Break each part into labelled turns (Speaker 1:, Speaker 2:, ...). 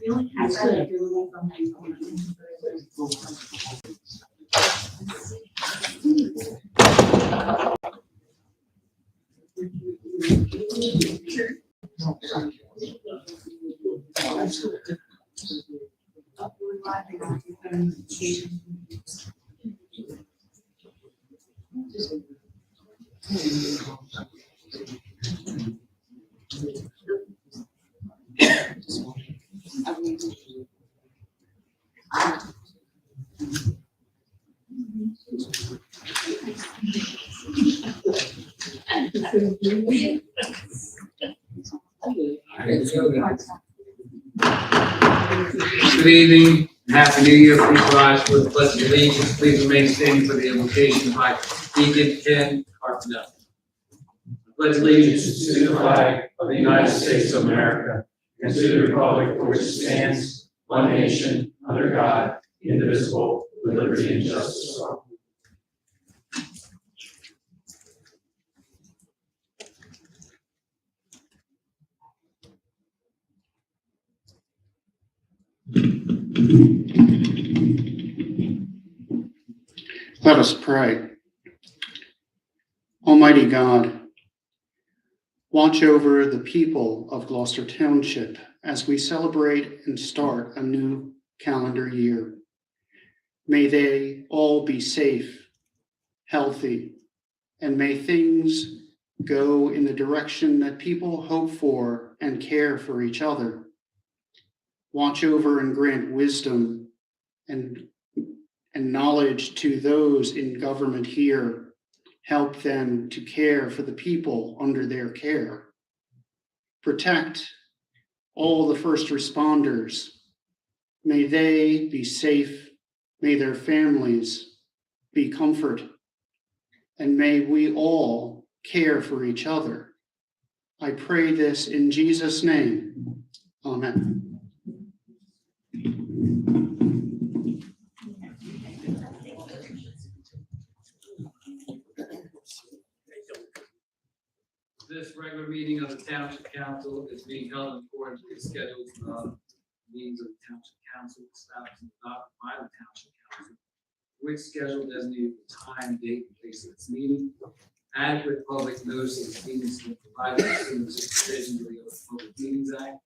Speaker 1: Good evening, Happy New Year. Please rise for the Pledge of Allegiance. Please remain standing for the invocation by Deacon Ken Carpenter. Pledge allegiance to the flag of the United States of America and to the republic for which it stands, one nation, under God, indivisible, with liberty and justice for all.
Speaker 2: Let us pray. Almighty God, watch over the people of Gloucester Township as we celebrate and start a new calendar year. May they all be safe, healthy, and may things go in the direction that people hope for and care for each other. Watch over and grant wisdom and knowledge to those in government here. Help them to care for the people under their care. Protect all the first responders. May they be safe. May their families be comfort. And may we all care for each other. I pray this in Jesus' name. Amen.
Speaker 1: This regular meeting of the Township Council is being held in accordance with the scheduled meetings of the Township Council established and adopted by the Township Council, which schedule designated the time, date, and place of its meeting. Adequate public notice of the meetings has been provided pursuant to the provisions of the Public Meetings Act.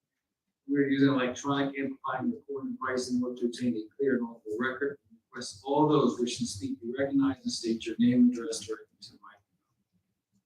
Speaker 1: We're using electronic amplifying recording device in order to obtain a clear and audible record. Request all those wishing to speak be recognized and state your name and address directly to the microphone.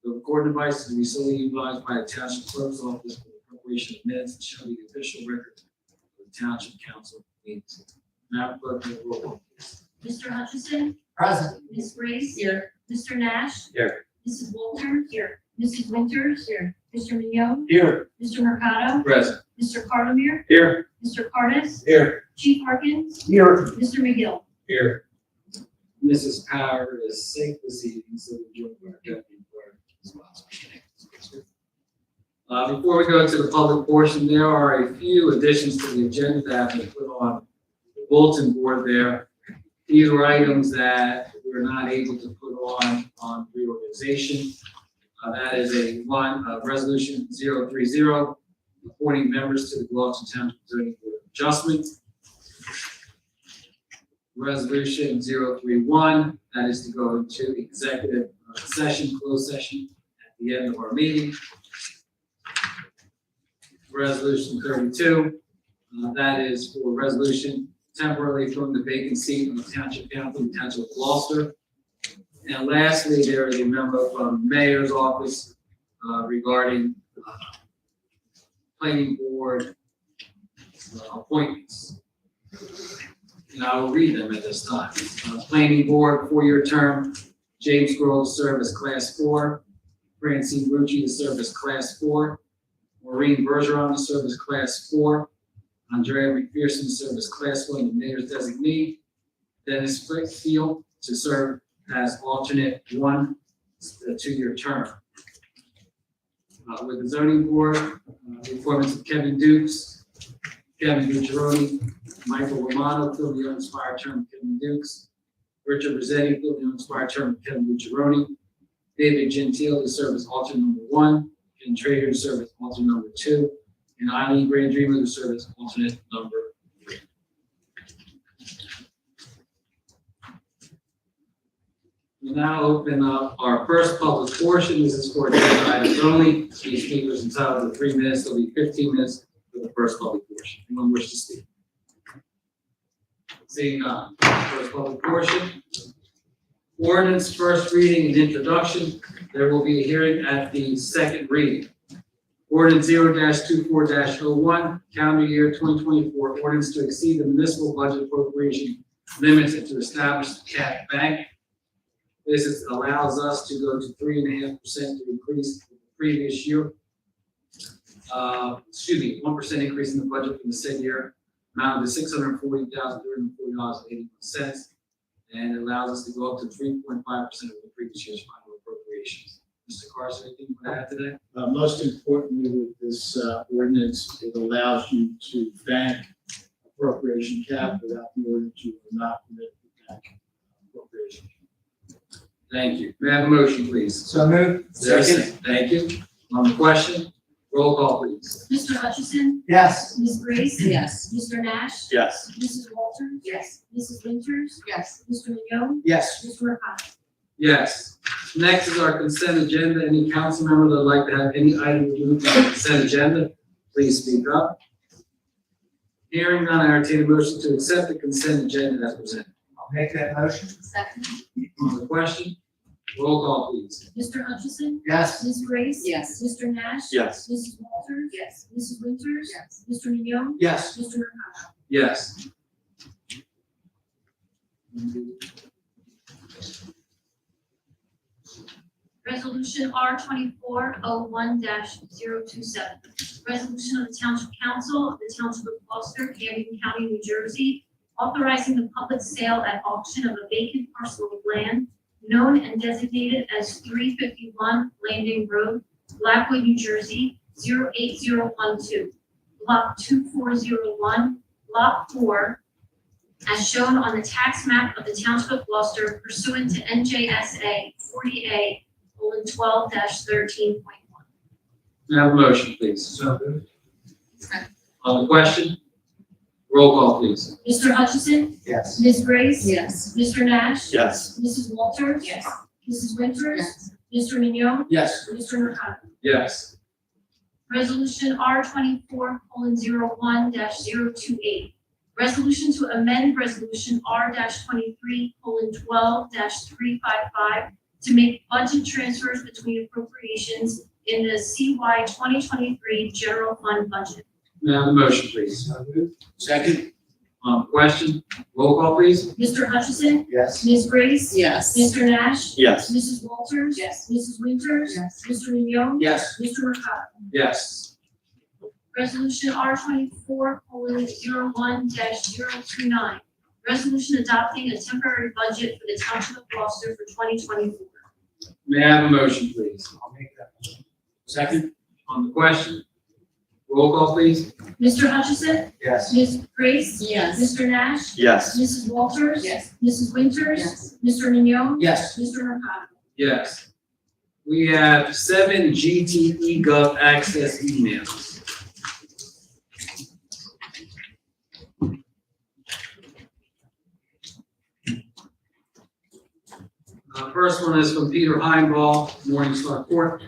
Speaker 1: The recording device is to be solely utilized by the Township Clerk's Office for the preparation of minutes and shall be the official record of the Township Council meetings. Madam Clerk, may the roll call, please.
Speaker 3: Mr. Hutchison?
Speaker 4: Present.
Speaker 3: Ms. Grace? Here. Mr. Nash?
Speaker 1: Here.
Speaker 3: Mrs. Walter? Here. Mrs. Winters? Here. Mr. Mignon?
Speaker 1: Here.
Speaker 3: Mr. Mercado?
Speaker 1: Present.
Speaker 3: Mr. Carlemere?
Speaker 1: Here.
Speaker 3: Mr. Cardis?
Speaker 1: Here.
Speaker 3: Chief Harkins?
Speaker 4: Here.
Speaker 3: Mr. McGill?
Speaker 1: Here. Mrs. Power is sick this evening, so we're joined by our deputy clerk as well. Before we go to the public portion, there are a few additions to the agenda that have been put on the bulletin board there. These were items that we were not able to put on reorganization. That is a resolution 030, appointing members to the Gloucester Township Zoning Board of Adjustment. Resolution 031, that is to go into executive session, closed session at the end of our meeting. Resolution 32, that is for resolution temporarily filling the vacant seat on the Township Council, the Township of Gloucester. And lastly, there is a memo from the Mayor's office regarding planning board appointments. And I will read them at this time. Planning board, 4-year term, James Grohl to serve as Class 4, Francine Rucci to serve as Class 4, Maureen Bergeron to serve as Class 4, Andrea McPherson to serve as Class 1, the Mayor's designee, Dennis Field to serve as alternate 1, a 2-year term. With the zoning board, the appointments of Kevin Dukes, Kevin Gucciaroni, Michael Romano, fill the unexpired term of Kevin Dukes, Richard Rossetti, fill the unexpired term of Kevin Gucciaroni, David Gentile to serve as alternate number 1, Ken Trader to serve as alternate number 2, and Eileen Grand Dreamer to serve as alternate number We now open up our first public portion. This is for agenda items only. Each speaker is entitled to 3 minutes. There'll be 15 minutes for the first public portion. Anyone wish to speak? Seeing none. First public portion. Ordinance first reading and introduction. There will be a hearing at the second reading. Ordinance 0-24-01, calendar year 2024, ordinance to exceed the municipal budget appropriation limits and to establish the cap bank. This allows us to go to 3.5% to increase the previous year. 1% increase in the budget for the said year, amounted to $640,340.81, and it allows us to go up to 3.5% of the previous year's final appropriations. Mr. Carson, anything you want to add to that?
Speaker 4: Most importantly, with this ordinance, it allows you to bank appropriation cap. Without the ordinance, you will not permit the bank appropriation.
Speaker 1: Thank you. May I have a motion, please?
Speaker 4: So moved.
Speaker 1: Second. Thank you. On the question, roll call, please.
Speaker 3: Mr. Hutchison,
Speaker 4: Yes.
Speaker 3: Ms. Grace,
Speaker 5: Yes.
Speaker 3: Mr. Nash,
Speaker 4: Yes.
Speaker 3: Mrs. Walters,
Speaker 5: Yes.
Speaker 3: Mrs. Winters,
Speaker 5: Yes.
Speaker 3: Mr. Mignone,
Speaker 4: Yes.
Speaker 3: Mr. Mercado.
Speaker 1: Yes. Next is our consent agenda. Any council member that would like to have any item removed from the consent agenda, please speak up. Hearing none, I entertain a motion to accept the consent agenda as presented.
Speaker 4: I'll make that motion.
Speaker 5: Second.
Speaker 1: On the question, roll call, please.
Speaker 3: Mr. Hutchison,
Speaker 4: Yes.
Speaker 3: Ms. Grace,
Speaker 5: Yes.
Speaker 3: Mr. Nash,
Speaker 4: Yes.
Speaker 3: Mrs. Walters,
Speaker 5: Yes.
Speaker 3: Mrs. Winters,
Speaker 5: Yes.
Speaker 3: Mr. Mignone,
Speaker 4: Yes.
Speaker 3: Mr. Mercado.
Speaker 1: Yes.
Speaker 3: Resolution R2401-027. Resolution of the Township Council of the Township of Gloucester, Camden County, New Jersey, authorizing the public sale at auction of a vacant parcel of land known and designated as 351 Landing Road, Blackwood, New Jersey, 08012, Block 2401, Lot 4, as shown on the tax map of the Township of Gloucester pursuant to NJSA 40A:12-13.1.
Speaker 1: May I have a motion, please?
Speaker 4: So moved.
Speaker 1: On the question, roll call, please.
Speaker 3: Mr. Hutchison,
Speaker 4: Yes.
Speaker 3: Ms. Grace,
Speaker 5: Yes.
Speaker 3: Mr. Nash,
Speaker 4: Yes.
Speaker 3: Mrs. Walters,
Speaker 5: Yes.
Speaker 3: Mrs. Winters,
Speaker 5: Yes.
Speaker 3: Mr. Mignone,
Speaker 4: Yes.
Speaker 3: Mr. Mercado.
Speaker 1: Yes.
Speaker 3: Resolution R24:01-028. Resolution to amend Resolution R-23:12-355 to make budget transfers between appropriations in the CY 2023 general fund budget.
Speaker 1: May I have a motion, please?
Speaker 4: So moved. Second.
Speaker 1: On the question, roll call, please.
Speaker 3: Mr. Hutchison,
Speaker 4: Yes.
Speaker 3: Ms. Grace,
Speaker 5: Yes.
Speaker 3: Mr. Nash,
Speaker 4: Yes.
Speaker 3: Mrs. Walters,
Speaker 5: Yes.
Speaker 3: Mrs. Winters,
Speaker 5: Yes.
Speaker 3: Mr. Mignone,
Speaker 4: Yes.
Speaker 3: Mr. Mercado.
Speaker 1: Yes.
Speaker 3: Resolution R24:01-029. Resolution adopting a temporary budget for the Township of Gloucester for 2024.
Speaker 1: May I have a motion, please?
Speaker 4: I'll make that motion. Second.
Speaker 1: On the question, roll call, please.
Speaker 3: Mr. Hutchison,
Speaker 4: Yes.
Speaker 3: Ms. Grace,
Speaker 5: Yes.
Speaker 3: Mr. Nash,
Speaker 4: Yes.
Speaker 3: Mrs. Walters,
Speaker 5: Yes.
Speaker 3: Mrs. Winters,
Speaker 5: Yes.
Speaker 3: Mr. Mignone,
Speaker 4: Yes.
Speaker 3: Mr. Mercado.
Speaker 1: Yes. We have 7 GTE Gov access emails. First one is from Peter Heinball, Morningstar Court.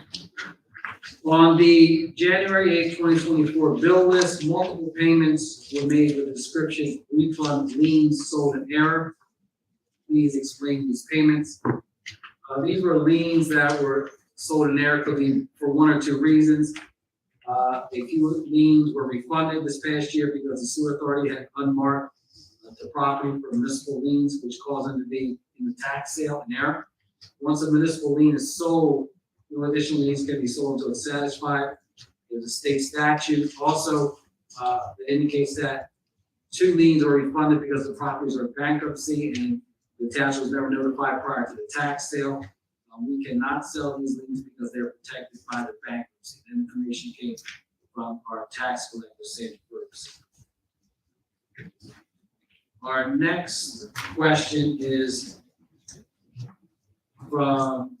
Speaker 1: On the January 8, 2024 bill list, multiple payments were made with the description refund liens sold in error. Please explain these payments. These were liens that were sold in error, could be for one or two reasons. A few liens were refunded this past year because the sewer authority had unmarked the property for municipal liens, which caused them to be in the tax sale in error. Once a municipal lien is sold, no additional liens can be sold until it's satisfied. There's a state statute also that indicates that 2 liens are refunded because the properties are in bankruptcy and the township was never notified prior to the tax sale. We cannot sell these liens because they're protected by the bankruptcy. That information came from our tax collector, Sandy Brooks. Our next question is from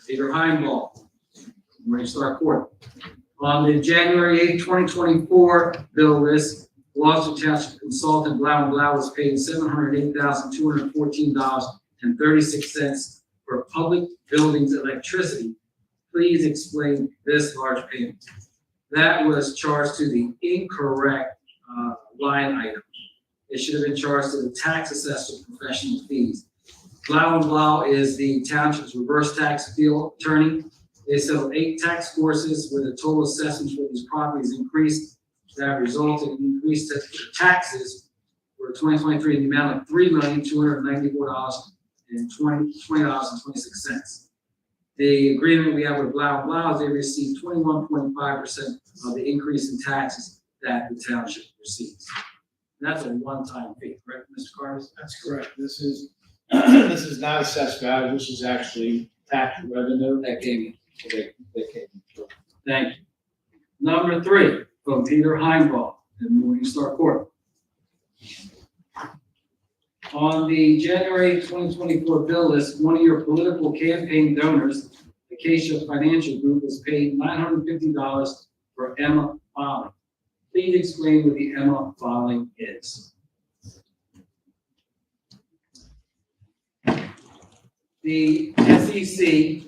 Speaker 1: Peter Heinball, Morningstar Court. On the January 8, 2024 bill list, Gloucester Township consultant Blau & Blau was paid $708,214.36 public buildings electricity, please explain this large payment. That was charged to the incorrect line item. It should have been charged to the tax assessor professional fees. Blau & Blau is the township's reverse tax appeal attorney. They settled 8 tax courses where the total assessments for these properties increased. That resulted in increased taxes for 2023 in the amount of $3,294.20.26. The agreement we have with Blau & Blau is they received 21.5% of the increase in taxes that the township receives. And that's a one-time fee, correct, Mr. Carter?
Speaker 4: That's correct. This is not assessed value. This is actually tax revenue.
Speaker 1: That came in.
Speaker 4: They came from.
Speaker 1: Thank you. Number 3, from Peter Heinball in Morningstar Court. On the January 2024 bill list, one of your political campaign donors, Acacia Financial Group, was paid $950 for Emma filing. Please explain what the Emma filing is. The SEC,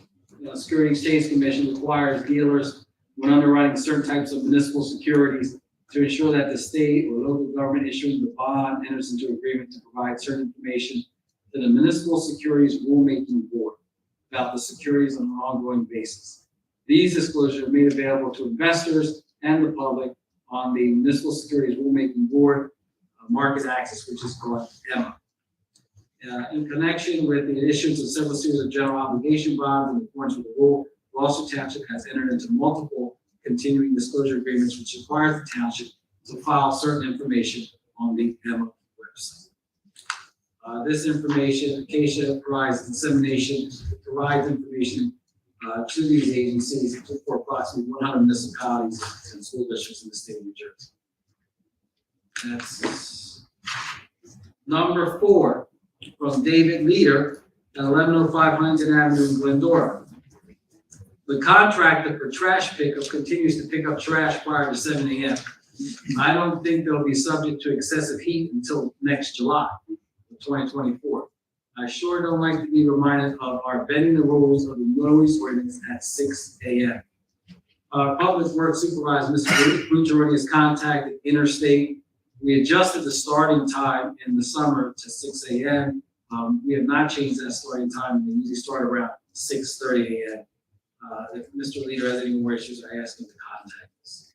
Speaker 1: Security Exchange Commission, requires dealers when underwriting certain types of municipal securities to ensure that the state or local government issuing the bond enters into agreement to provide certain information to the Municipal Securities Rulemaking Board about the securities on an ongoing basis. These disclosures are made available to investors and the public on the Municipal Securities Rulemaking Board market access, which is called EMMA. In connection with the issuance of several series of general obligation bonds in accordance with the rule, Gloucester Township has entered into multiple continuing disclosure agreements which requires the township to file certain information on the EMMA website. This information, Acacia provides information to these agencies for approximately 100 municipalities and school districts in the state of New Jersey. That's number 4, from David Leader at 1105 Huntington Avenue in Glendora. The contractor for trash pickup continues to pick up trash prior to 7 a.m. I don't think they'll be subject to excessive heat until next July of 2024. I sure don't like to be reminded of our bending the rules of the noise ordinance at 6 a.m. Public Works Supervisor, Mr. Rucciaroni, has contacted Interstate. We adjusted the starting time in the summer to 6 a.m. We have not changed that starting time. We usually start around 6:30 a.m. If Mr. Leader has any more issues, I ask him to contact us.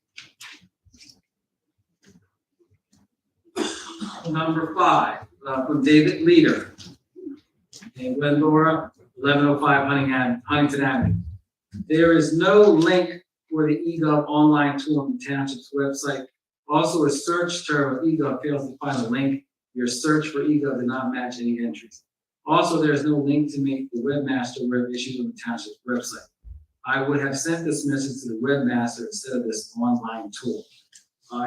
Speaker 1: Number 5, from David Leader in Glendora, 1105 Huntington Avenue. There is no link for the eGov online tool on the township's website. Also, a search term of eGov fails to find a link. Your search for eGov did not match any entries. Also, there is no link to make the webmaster aware of issues on the township's website. I would have sent this message to the webmaster instead of this online tool.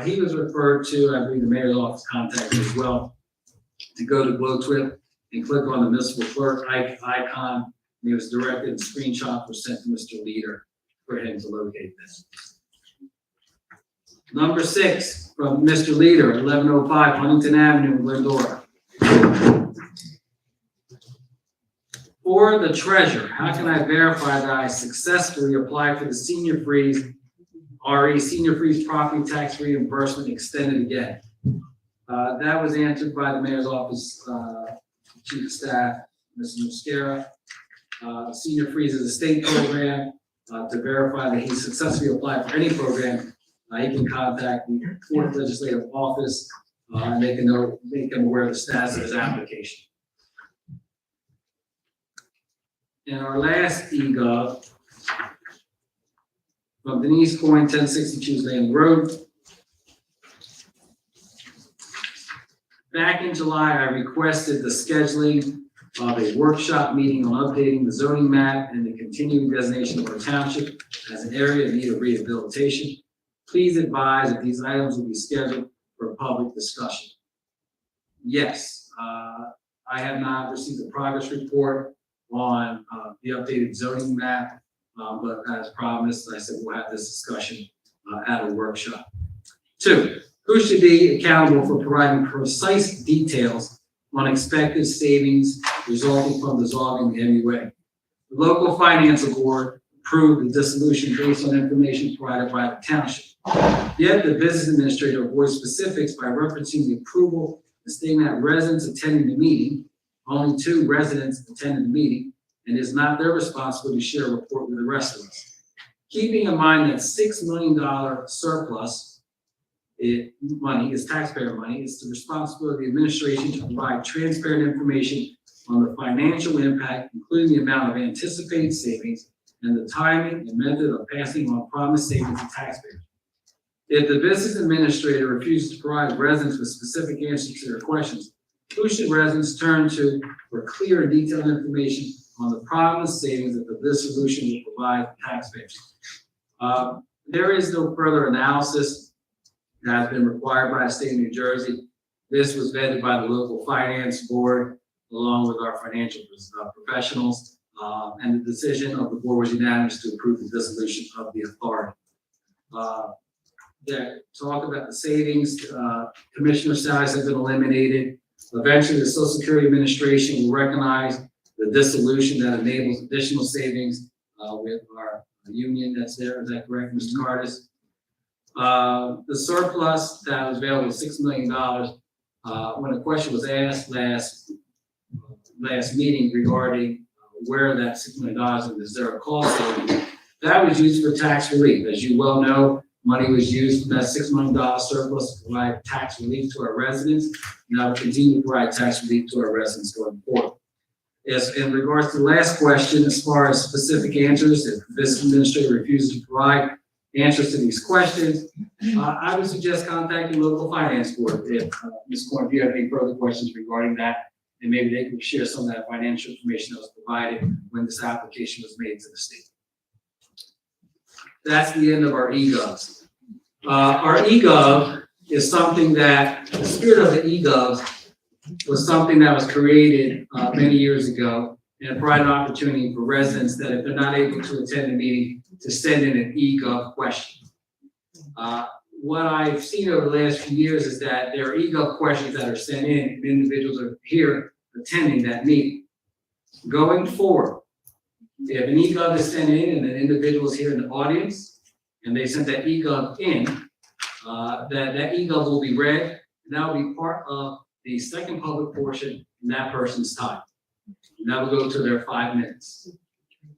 Speaker 1: He was referred to, I believe the mayor's office contacted as well, to go to GlowTwip and click on the municipal clerk icon. And he was directed, and screenshots were sent to Mr. Leader for him to locate this. Number 6, from Mr. Leader, 1105 Huntington Avenue in Glendora. For the treasurer, how can I verify that I successfully applied for the senior freeze, senior freeze property tax reimbursement extended again? That was answered by the mayor's office, chief of staff, Mr. Mosquera. Senior freeze is a state program. To verify that he successfully applied for any program, he can contact the 4th Legislative Office, and they can make him aware of the status of his application. And our last eGov, from Denise Coyne, 1062 Land Road. Back in July, I requested the scheduling of a workshop meeting on updating the zoning map and the continuing designation of our township as an area in need of rehabilitation. Please advise if these items will be scheduled for a public discussion. Yes, I have not received a progress report on the updated zoning map, but as promised, I said we'll have this discussion at a workshop. 2, who should be accountable for providing precise details on expected savings resulting from dissolving the MUA? The local finance board approved the dissolution based on information provided by the township. Yet the business administrator avoids specifics by referencing the approval and stating that residents attending the meeting, only 2 residents attended the meeting, and it is not their responsibility to share a report with the rest of us. Keeping in mind that $6 million surplus money is taxpayer money, it's the responsibility of the administration to provide transparent information on the financial impact, including the amount of anticipated savings and the timing and method of passing on promised savings to taxpayers. If the business administrator refuses to provide residents with specific answers to their questions, who should residents turn to for clear and detailed information on the promised savings that the dissolution will provide to taxpayers? There is no further analysis that has been required by the state of New Jersey. This was vetted by the local finance board along with our financial professionals, and the decision of the board was unanimous to approve the dissolution of the authority. That talk about the savings, commissioner salaries have been eliminated. Eventually, the Social Security Administration will recognize the dissolution that enables additional savings with our union that's there. Is that correct, Mr. Cardis? The surplus that was available was $6 million. When a question was asked last meeting regarding where that $6 million and is there a cost saving, that was used for tax relief. As you well know, money was used for that $6 million surplus to provide tax relief to our residents. And that will continue to provide tax relief to our residents going forward. Yes, in regards to the last question, as far as specific answers, if the business administrator refuses to provide answers to these questions, I would suggest contacting local finance board. If Ms. Corn, if you have any further questions regarding that, and maybe they can share some of that financial information that was provided when this application was made to the state. That's the end of our eGovs. Our eGov is something that, the spirit of the eGovs was something that was created many years ago and provided an opportunity for residents that if they're not able to attend the meeting to send in an eGov question. What I've seen over the last few years is that there are eGov questions that are sent in and individuals are here attending that meeting. Going forward, if an eGov is sent in and an individual is here in the audience and they sent that eGov in, that eGov will be read and that will be part of the second public portion in that person's time. And that will go to their 5 minutes.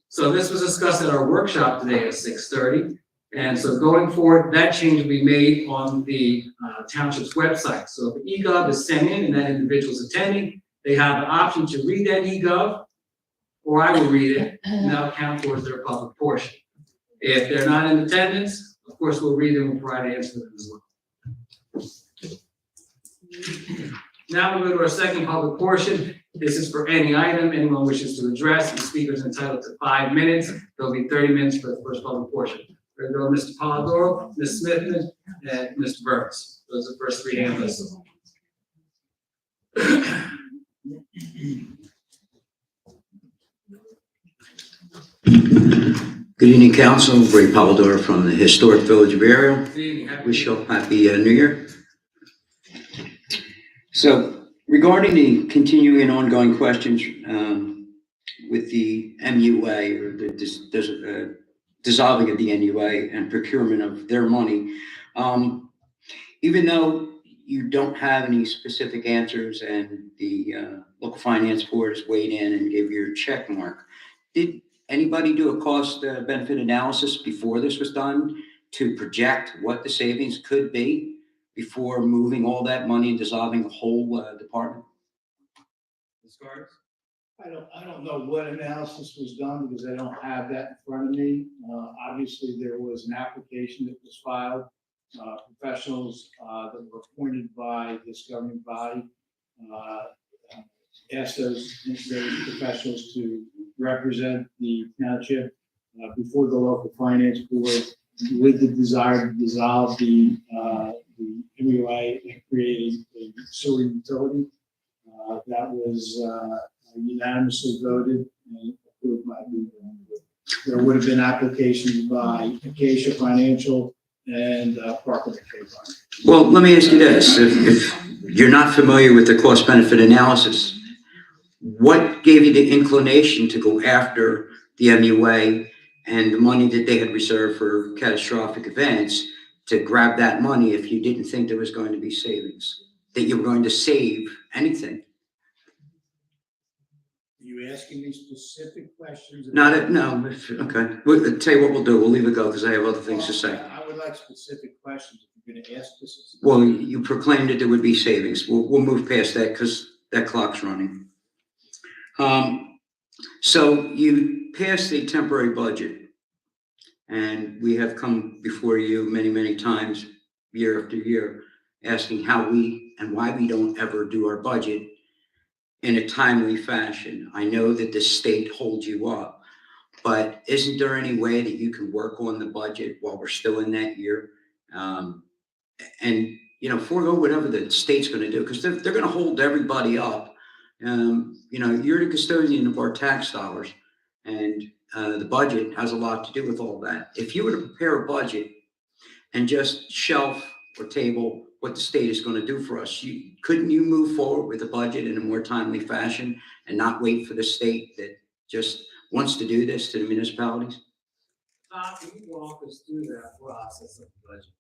Speaker 1: So this was discussed at our workshop today at 6:30. And so going forward, that change will be made on the township's website. So if an eGov is sent in and that individual is attending, they have the option to read that eGov, or I will read it, and that will count towards their public portion. If they're not in attendance, of course, we'll read them and provide answers to them as well. Now we'll go to our second public portion. This is for any item anyone wishes to address. The speaker is entitled to 5 minutes. There'll be 30 minutes for the first public portion. We're going to go Mr. Polidoro, Ms. Smithman, and Mr. Burns. Those are the first 3 hand lists.
Speaker 5: Good evening, Council. Ray Polidoro from the Historic Village of Ariel. Wish you all happy New Year. So, regarding the continuing and ongoing questions with the MUA or the dissolving of the NUA and procurement of their money, even though you don't have any specific answers and the local finance board has weighed in and gave you your check mark, did anybody do a cost benefit analysis before this was done to project what the savings could be before moving all that money and dissolving the whole department?
Speaker 4: I don't know what analysis was done because I don't have that in front of me. Obviously, there was an application that was filed. Professionals that were appointed by this governing body asked those professionals to represent the township before the local finance board with the desire to dissolve the MUA and create a sewer utility. That was unanimously voted and approved by the board. There would have been applications by Acacia Financial and Parker McKay.
Speaker 5: Well, let me ask you this. If you're not familiar with the cost benefit analysis, what gave you the inclination to go after the MUA and the money that they had reserved for catastrophic events, to grab that money if you didn't think there was going to be savings, that you were going to save anything.
Speaker 4: Are you asking me specific questions?
Speaker 5: No, okay. We'll tell you what we'll do. We'll leave it go because I have other things to say.
Speaker 4: I would like specific questions if you're gonna ask specific.
Speaker 5: Well, you proclaimed that there would be savings. We'll move past that because that clock's running. So you passed the temporary budget, and we have come before you many, many times, year after year, asking how we and why we don't ever do our budget in a timely fashion. I know that the state holds you up, but isn't there any way that you can work on the budget while we're still in that year? And, forego whatever the state's gonna do, because they're gonna hold everybody up. You're the custodian of our tax dollars, and the budget has a lot to do with all that. If you were to prepare a budget and just shelf or table what the state is going to do for us, couldn't you move forward with the budget in a more timely fashion and not wait for the state that just wants to do this to the municipalities?
Speaker 1: Tom, can you walk us through that process of the budget?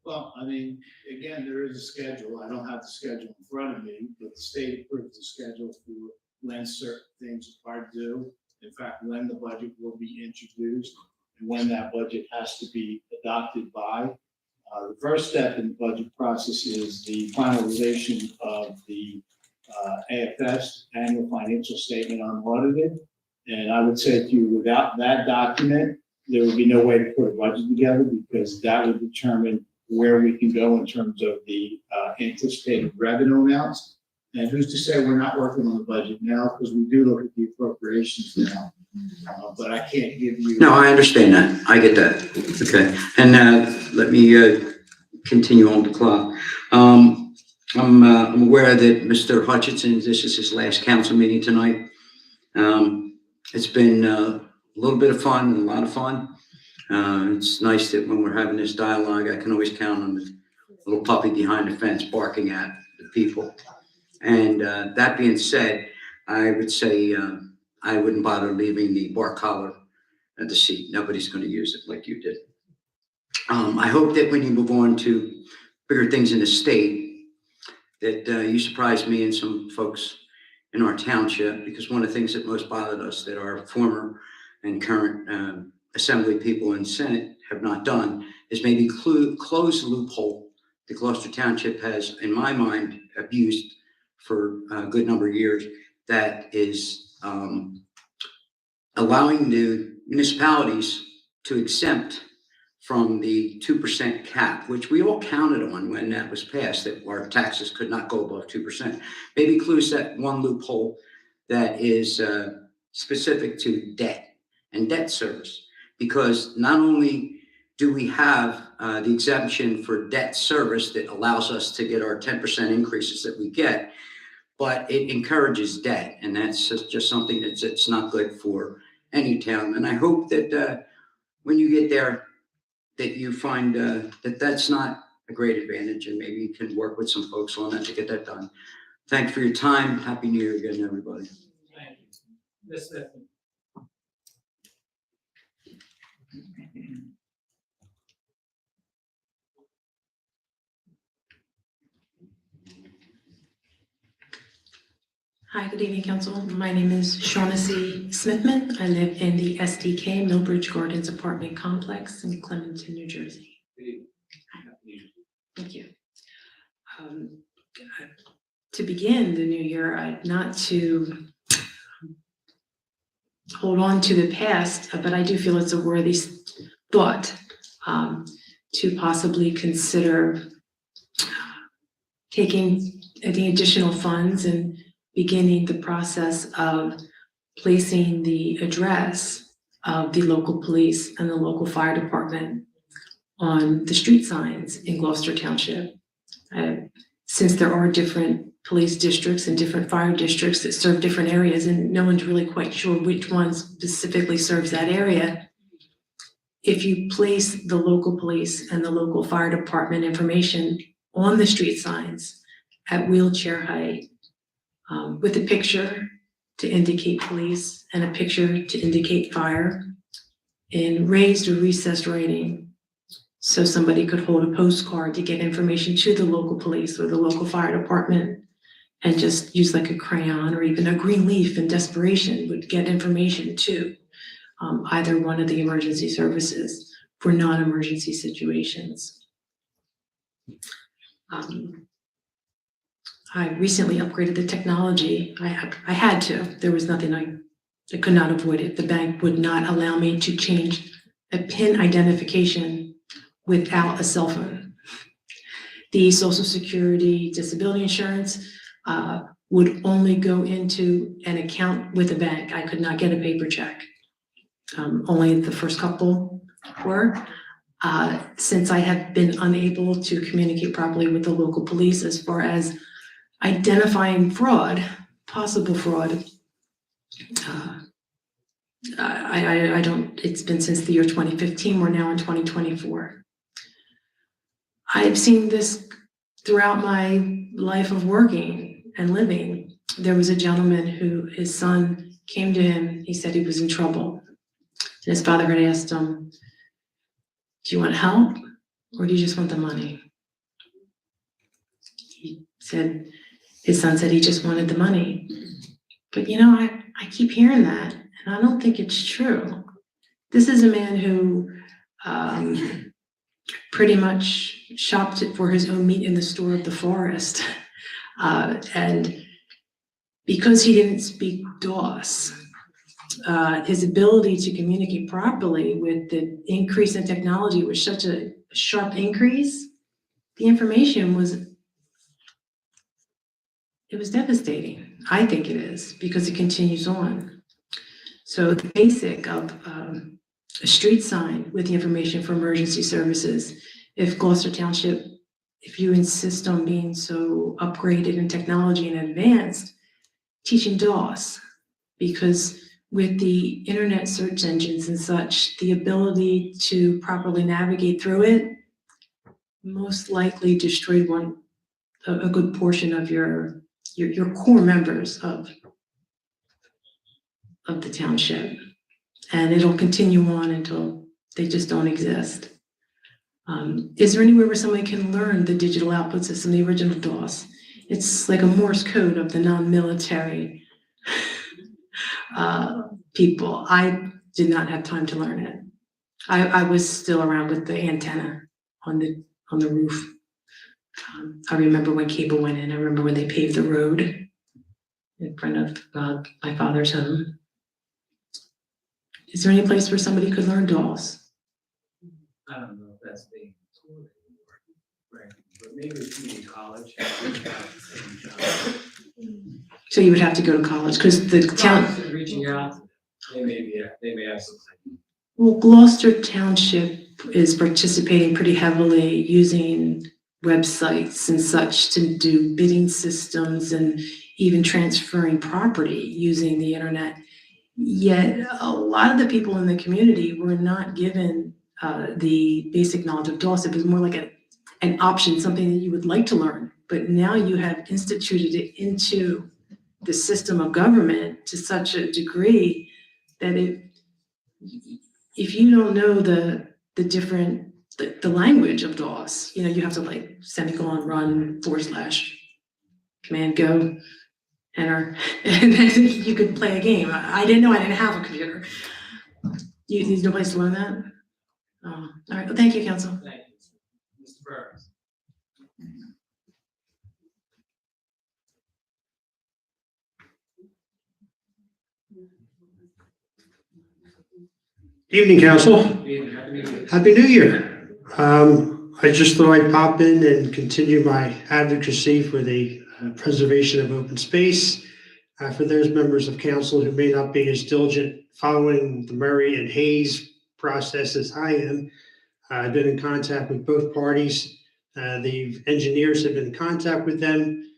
Speaker 4: Well, I mean, again, there is a schedule. I don't have the schedule in front of me, but the state approves the schedule for when certain things are due. In fact, when the budget will be introduced and when that budget has to be adopted by. The first step in the budget process is the finalization of the AFS, annual financial statement unaudited. And I would say to you, without that document, there would be no way to put a budget together, because that would determine where we can go in terms of the anticipated revenue amounts. And who's to say we're not working on the budget now, because we do look at the appropriations now. But I can't give you.
Speaker 5: No, I understand that. I get that. Okay. And let me continue on the clock. I'm aware that Mr. Hutchinson, this is his last council meeting tonight. It's been a little bit of fun, a lot of fun. It's nice that when we're having this dialogue, I can always count on the little puppy behind the fence barking at the people. And that being said, I would say I wouldn't bother leaving the bark collar at the seat. Nobody's going to use it like you did. I hope that when you move on to bigger things in the state, that you surprise me and some folks in our township, because one of the things that most bothered us that our former and current assembly people and Senate have not done is maybe close the loophole that Gloucester Township has, in my mind, abused for a good number of years, that is allowing the municipalities to exempt from the 2% cap, which we all counted on when that was passed, that our taxes could not go above 2%. Maybe close that one loophole that is specific to debt and debt service, because not only do we have the exemption for debt service that allows us to get our 10% increases that we get, but it encourages debt, and that's just something it's not good for any town. And I hope that when you get there, that you find that that's not a great advantage, and maybe you can work with some folks on that to get that done. Thanks for your time. Happy New Year again, everybody.
Speaker 1: Thank you. Ms. Smith.
Speaker 6: Hi, good evening, Council. My name is Shaughnessy Smithman. I live in the SDK Millbridge Gardens apartment complex in Clementon, New Jersey. Thank you. To begin the new year, not to hold on to the past, but I do feel it's a worthy thought to possibly consider taking the additional funds and beginning the process of placing the address of the local police and the local fire department on the street signs in Gloucester Township. Since there are different police districts and different fire districts that serve different areas, and no one's really quite sure which one specifically serves that area, if you place the local police and the local fire department information on the street signs at wheelchair height, with a picture to indicate police and a picture to indicate fire, in raised or recessed writing, so somebody could hold a postcard to get information to the local police or the local fire department, and just use like a crayon or even a green leaf in desperation would get information to either one of the emergency services for non-emergency situations. I recently upgraded the technology. I had to. There was nothing I could not avoid it. The bank would not allow me to change a PIN identification without a cell phone. The Social Security disability insurance would only go into an account with a bank. I could not get a paper check. Only the first couple were. Since I have been unable to communicate properly with the local police as far as identifying fraud, possible fraud, I don't, it's been since the year 2015, we're now in 2024. I've seen this throughout my life of working and living. There was a gentleman who, his son came to him, he said he was in trouble. And his father had asked him, do you want help or do you just want the money? He said, his son said he just wanted the money. But you know, I keep hearing that and I don't think it's true. This is a man who pretty much shopped it for his own meat in the store of the forest. And because he didn't speak DOS, his ability to communicate properly with the increase in technology was such a sharp increase. The information was, it was devastating. I think it is, because it continues on. So the basic of a street sign with the information for emergency services, if Gloucester Township, if you insist on being so upgraded in technology and advanced, teaching DOS, because with the internet search engines and such, the ability to properly navigate through it most likely destroyed a good portion of your core members of the township. And it'll continue on until they just don't exist. Is there anywhere where somebody can learn the digital output system, the original DOS? It's like a Morse code of the non-military people. I did not have time to learn it. I was still around with the antenna on the roof. I remember when cable went in. I remember when they paved the road in front of my father's home. Is there any place where somebody could learn DOS?
Speaker 1: I don't know if that's being taught anymore, right? But maybe a community college.
Speaker 6: So you would have to go to college because the town.
Speaker 1: Reaching out, they may have something.
Speaker 6: Well, Gloucester Township is participating pretty heavily using websites and such to do bidding systems and even transferring property using the internet. Yet a lot of the people in the community were not given the basic knowledge of DOS. It was more like an option, something that you would like to learn. But now you have instituted it into the system of government to such a degree that if you don't know the language of DOS, you know, you have to like semicolon run / command go enter, and then you could play a game. I didn't know I didn't have a computer. There's no place to learn that? Oh, all right, well, thank you, Council.
Speaker 1: Thank you. Mr. Burns.
Speaker 7: Evening, Council.
Speaker 1: Happy New Year.
Speaker 7: Happy New Year. I just thought I'd pop in and continue my advocacy for the preservation of open space. For those members of council who may not be as diligent following the Murray and Hayes process as I am, I've been in contact with both parties. The engineers have been in contact with them.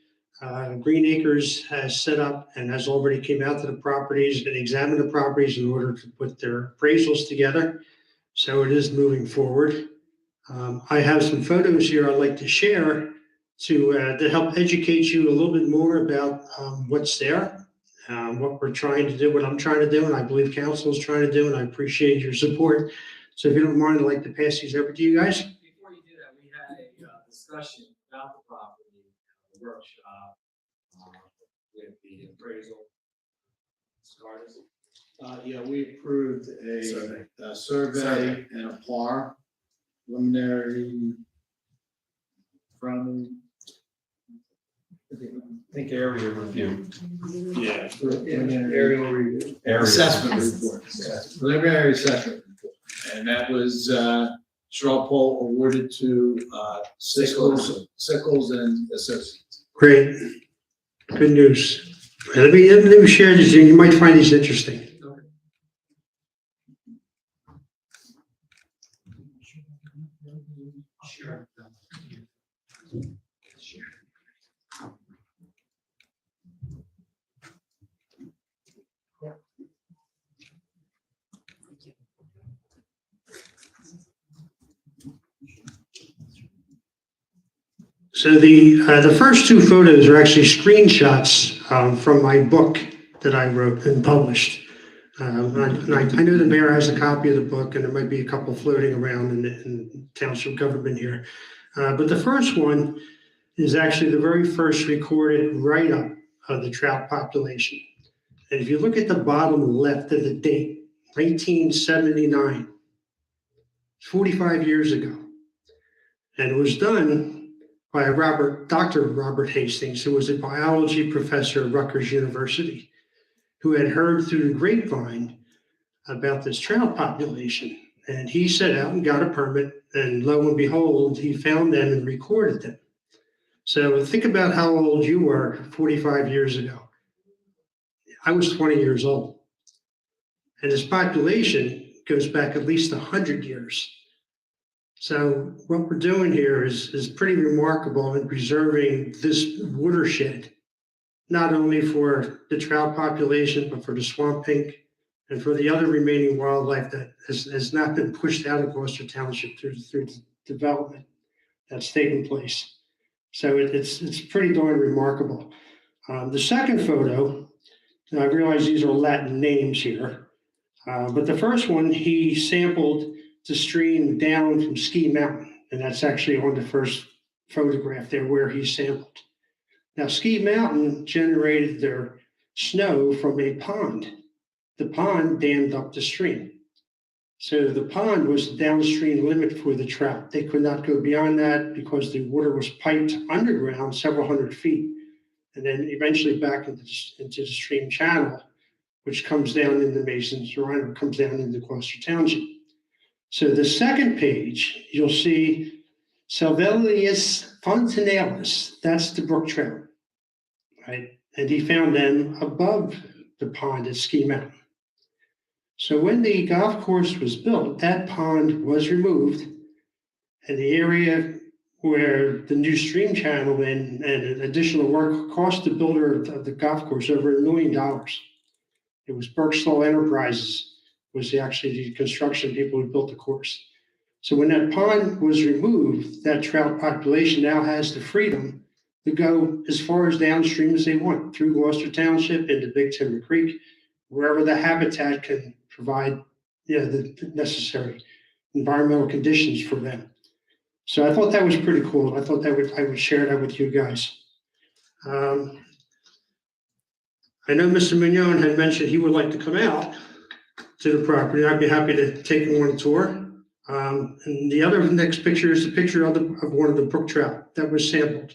Speaker 7: Green Acres has set up and has already came out to the properties and examined the properties in order to put their appraisals together. So it is moving forward. I have some photos here I'd like to share to help educate you a little bit more about what's there. what we're trying to do, what I'm trying to do, and I believe council is trying to do, and I appreciate your support. So if you don't mind, I'd like to pass these over to you guys.
Speaker 1: Before you do that, we had a discussion about the property, the workshop, with the appraisal. Starters.
Speaker 4: Yeah, we approved a survey and a PLAR, preliminary from.
Speaker 8: I think area review.
Speaker 4: Yeah. Preliminary
Speaker 8: Aerial review.
Speaker 4: assessment report. Yeah, preliminary assessment report. And that was, straw poll awarded to, Sickles and Associates.
Speaker 7: Great. Good news. Let me share these, and you might find these interesting.
Speaker 1: Sure.
Speaker 7: So the first two photos are actually screenshots from my book that I wrote and published. And I know the mayor has a copy of the book, and there might be a couple floating around in the township government here. But the first one is actually the very first recorded write-up of the trout population. And if you look at the bottom left of the date, 1979, 45 years ago. And it was done by Dr. Robert Hastings, who was a biology professor at Rutgers University, who had heard through the grapevine about this trout population. And he set out and got a permit, and lo and behold, he found them and recorded them. So think about how old you were 45 years ago. I was 20 years old. And this population goes back at least 100 years. So what we're doing here is pretty remarkable in preserving this watershed, not only for the trout population, but for the swamp pink and for the other remaining wildlife that has not been pushed out of Gloucester Township through development that's taken place. So it's pretty darn remarkable. The second photo, and I realize these are Latin names here, but the first one, he sampled the stream down from Ski Mountain, and that's actually on the first photograph there where he sampled. Now, Ski Mountain generated their snow from a pond. The pond dammed up the stream. So the pond was the downstream limit for the trout. They could not go beyond that because the water was piped underground several hundred feet, and then eventually back into the stream channel, which comes down into Mason's Run or comes down into Gloucester Township. So the second page, you'll see Salvelius fontinalis, that's the brook trout, right? And he found them above the pond at Ski Mountain. So when the golf course was built, that pond was removed, and the area where the new stream channel and additional work cost the builder of the golf course over $1 million. It was Berkshire Enterprises was actually the construction people who built the course. So when that pond was removed, that trout population now has the freedom to go as far as downstream as they want through Gloucester Township into Big Timber Creek, wherever the habitat can provide the necessary environmental conditions for them. So I thought that was pretty cool. I thought I would share that with you guys. I know Mr. Mignon had mentioned he would like to come out to the property. I'd be happy to take him on a tour. And the other next picture is a picture of one of the brook trout that was sampled.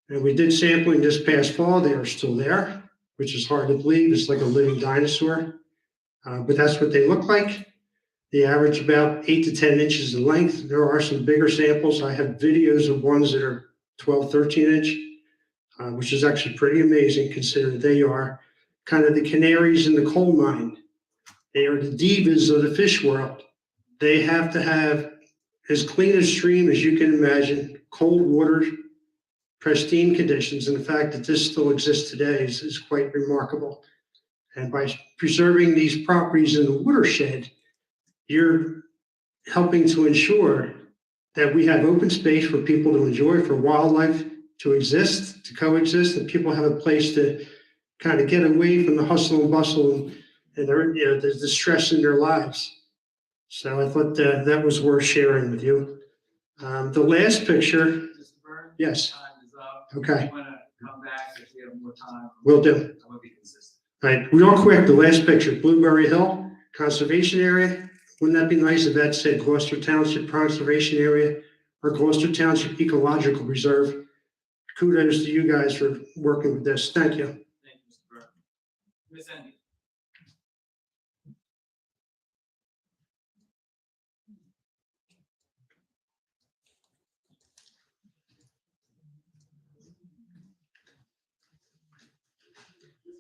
Speaker 7: And we did sampling this past fall. They are still there, which is hard to believe. It's like a living dinosaur. But that's what they look like. They average about 8 to 10 inches in length. There are some bigger samples. I have videos of ones that are 12, 13 inch, which is actually pretty amazing considering they are kind of the canaries in the coal mine. They are the divas of the fish world. They have to have as clean a stream as you can imagine, cold water, pristine conditions. And the fact that this still exists today is quite remarkable. And by preserving these properties in the watershed, you're helping to ensure that we have open space for people to enjoy, for wildlife to exist, to coexist, and people have a place to kind of get away from the hustle and bustle and the stress in their lives. So I thought that was worth sharing with you. The last picture,
Speaker 1: Mr. Byrne?
Speaker 7: yes,
Speaker 1: Time is up.
Speaker 7: okay,
Speaker 1: I'm gonna come back if we have more time.
Speaker 7: will do.
Speaker 1: I'm gonna be consistent.
Speaker 7: All right, real quick, the last picture, Blueberry Hill Conservation Area. Wouldn't that be nice if that said Gloucester Township Conservation Area or Gloucester Township Ecological Reserve? Kudos to you guys for working with this. Thank you.
Speaker 1: Thank you, Mr. Byrne. Ms. Endy?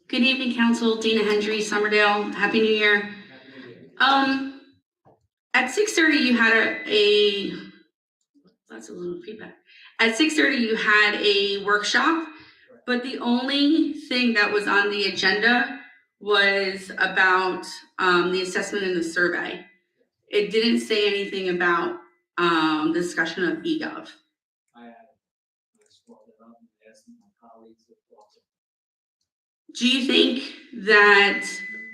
Speaker 9: Good evening, Council. Dana Hendry, Summerdale. Happy New Year.
Speaker 1: Happy New Year.
Speaker 9: At 6:30, you had that's a little feedback. At 6:30, you had a workshop, but the only thing that was on the agenda was about the assessment and the survey. It didn't say anything about the discussion of eGov.
Speaker 1: I scrolled it up and asked my colleagues their thoughts.
Speaker 9: Do you think that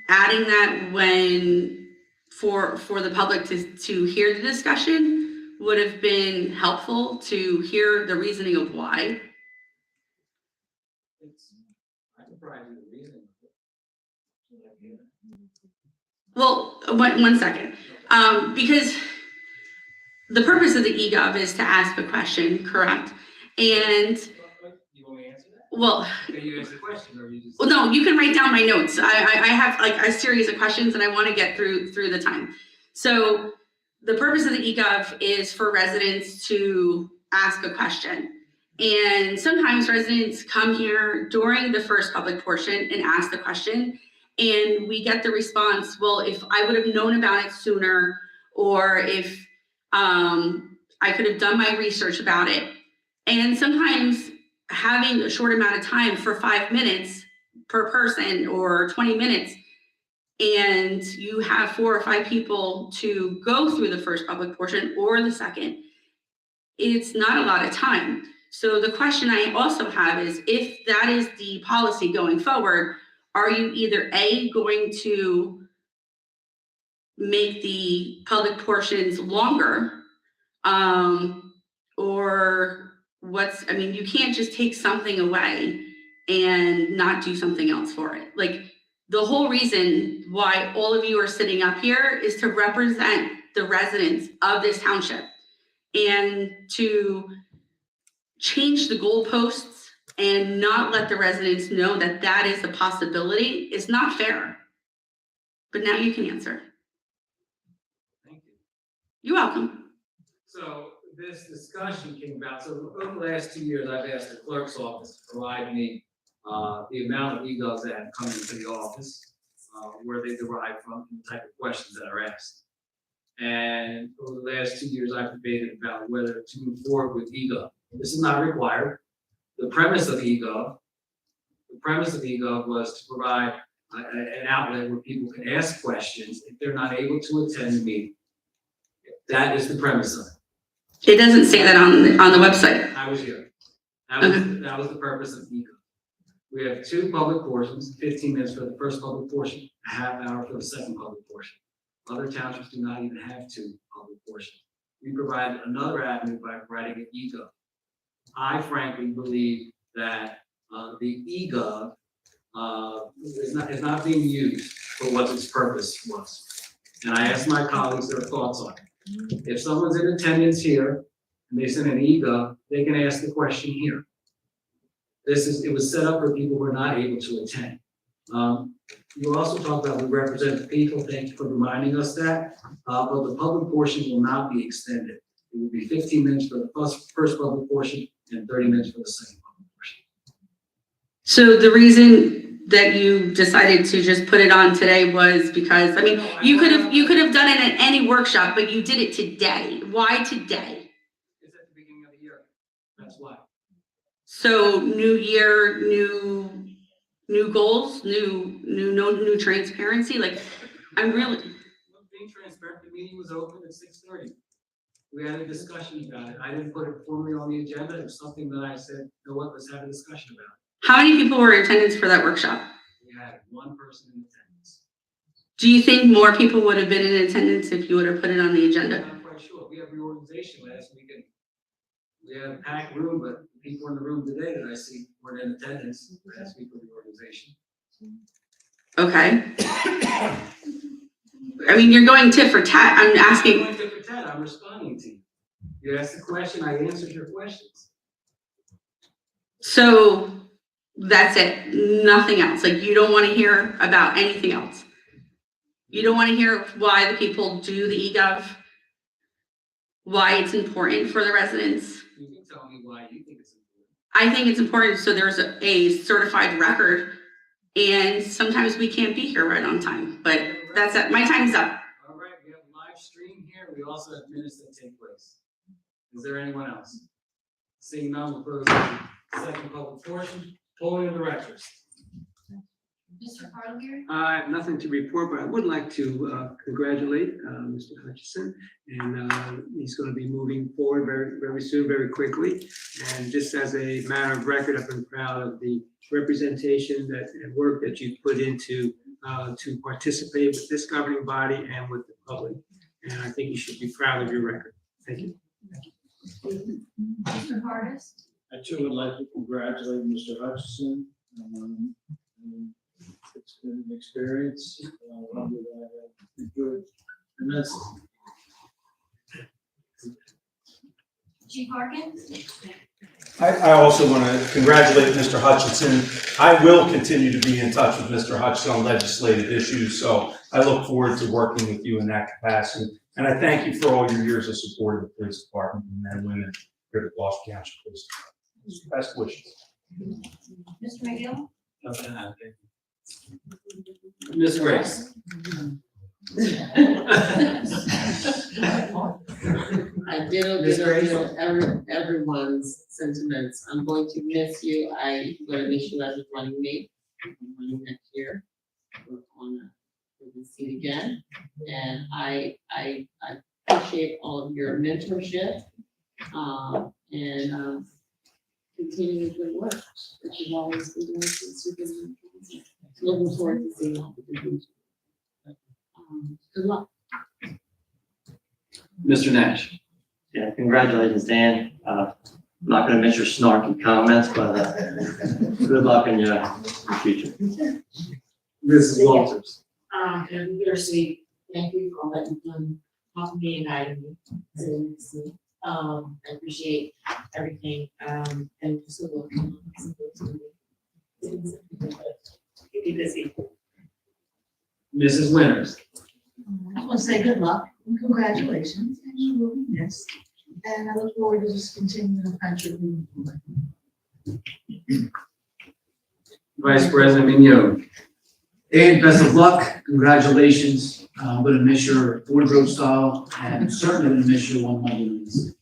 Speaker 9: adding that when for the public to hear the discussion would have been helpful to hear the reasoning of why?
Speaker 1: I can provide you the reason.
Speaker 9: Well, one second. Because the purpose of the eGov is to ask a question, correct? And
Speaker 1: You want me to answer that?
Speaker 9: well,
Speaker 1: Can you answer the question or you just?
Speaker 9: well, no, you can write down my notes. I have like a series of questions and I want to get through the time. So the purpose of the eGov is for residents to ask a question. And sometimes residents come here during the first public portion and ask the question. And we get the response, well, if I would have known about it sooner, or if I could have done my research about it. And sometimes having a short amount of time for 5 minutes per person or 20 minutes, and you have 4 or 5 people to go through the first public portion or the second, it's not a lot of time. So the question I also have is, if that is the policy going forward, are you either A, going to make the public portions longer, or I mean, you can't just take something away and not do something else for it. Like, the whole reason why all of you are sitting up here is to represent the residents of this township, and to change the goalposts and not let the residents know that that is a possibility is not fair. But now you can answer.
Speaker 1: Thank you.
Speaker 9: You're welcome.
Speaker 1: So this discussion came about, so over the last 2 years, I've asked the clerk's office to provide me the amount of eGovs that have come into the office, where they derive from, and the type of questions that are asked. And over the last 2 years, I've debated about whether to move forward with eGov. This is not required. The premise of eGov was to provide an outlet where people can ask questions if they're not able to attend the meeting. That is the premise of it.
Speaker 9: It doesn't say that on the website.
Speaker 1: I was here. That was the purpose of eGov. We have 2 public portions, 15 minutes for the first public portion, a half hour for the second public portion. Other townships do not even have 2 public portions. We provide another avenue by providing an eGov. I frankly believe that the eGov is not being used for what its purpose was. And I asked my colleagues their thoughts on it. If someone's in attendance here and they send an eGov, they can ask the question here. It was set up for people who are not able to attend. You also talked about we represent the people. Thank you for reminding us that. But the public portion will not be extended. It will be 15 minutes for the first public portion and 30 minutes for the second public portion.
Speaker 9: So the reason that you decided to just put it on today was because, I mean, you could have done it at any workshop, but you did it today. Why today?
Speaker 1: It's at the beginning of the year. That's why.
Speaker 9: So new year, new goals, new transparency. Like, I'm really.
Speaker 1: Being transparent, the meeting was open at 6:30. We had a discussion about it. I didn't put it formally on the agenda. It was something that I said, you know what, let's have a discussion about it.
Speaker 9: How many people were in attendance for that workshop?
Speaker 1: We had one person in attendance.
Speaker 9: Do you think more people would have been in attendance if you would have put it on the agenda?
Speaker 1: I'm not quite sure. We had reorganization last week and we had a packed room, but the people in the room today that I see weren't in attendance last week for the organization.
Speaker 9: Okay. I mean, you're going tit for tat. I'm asking.
Speaker 1: I'm going tit for tat. I'm responding to you. You asked the question, I answered your questions.
Speaker 9: So that's it. Nothing else. Like, you don't want to hear about anything else. You don't want to hear why the people do the eGov, why it's important for the residents.
Speaker 1: You can tell me why you think it's important.
Speaker 9: I think it's important so there's a certified record, and sometimes we can't be here right on time, but that's it. My time's up.
Speaker 1: All right, we have a live stream here. We also have minutes that take place. Is there anyone else? Seeing none, we'll close the second public portion. Polling of directors.
Speaker 3: Mr. Hardinger?
Speaker 8: I have nothing to report, but I would like to congratulate Mr. Hutchison. And he's going to be moving forward very, very soon, very quickly. And just as a matter of record, I've been proud of the representation and work that you've put into to participate with this governing body and with the public. And I think you should be proud of your record. Thank you.
Speaker 3: Mr. Hardis?
Speaker 4: I too would like to congratulate Mr. Hutchison. It's been an experience. One that I have enjoyed immensely.
Speaker 3: Chief Harkin?
Speaker 10: I also want to congratulate Mr. Hutchinson. I will continue to be in touch with Mr. Hutchinson on legislative issues, so I look forward to working with you in that capacity. And I thank you for all your years of support of the police department and men and women here at Gloucester Township Police Department. Best wishes.
Speaker 3: Mr. McGill?
Speaker 1: Ms. Grace.
Speaker 11: I did everyone's sentiments. I'm going to miss you. I'm going to miss you as a running mate. I'm running next year. We're on the seat again. And I appreciate all of your mentorship and continuing good work, which you've always been doing since you've been in. Looking forward to seeing all the good. Good luck.
Speaker 1: Mr. Nash.
Speaker 12: Yeah, congratulations, Dan. I'm not gonna miss your snarky comments, but good luck in your future.
Speaker 1: Mrs. Walters.
Speaker 11: Bittersweet. Thank you for all that you've done, helping me and guiding me. Seriously. I appreciate everything, and just a look. Keep me busy.
Speaker 1: Mrs. Winters.
Speaker 13: I just want to say good luck and congratulations, and you will be missed. And I look forward to just continuing the friendship moving forward.
Speaker 1: Vice President Mignot.
Speaker 14: Dan, best of luck, congratulations. I'm gonna miss your wardrobe style and certainly gonna miss your one minds.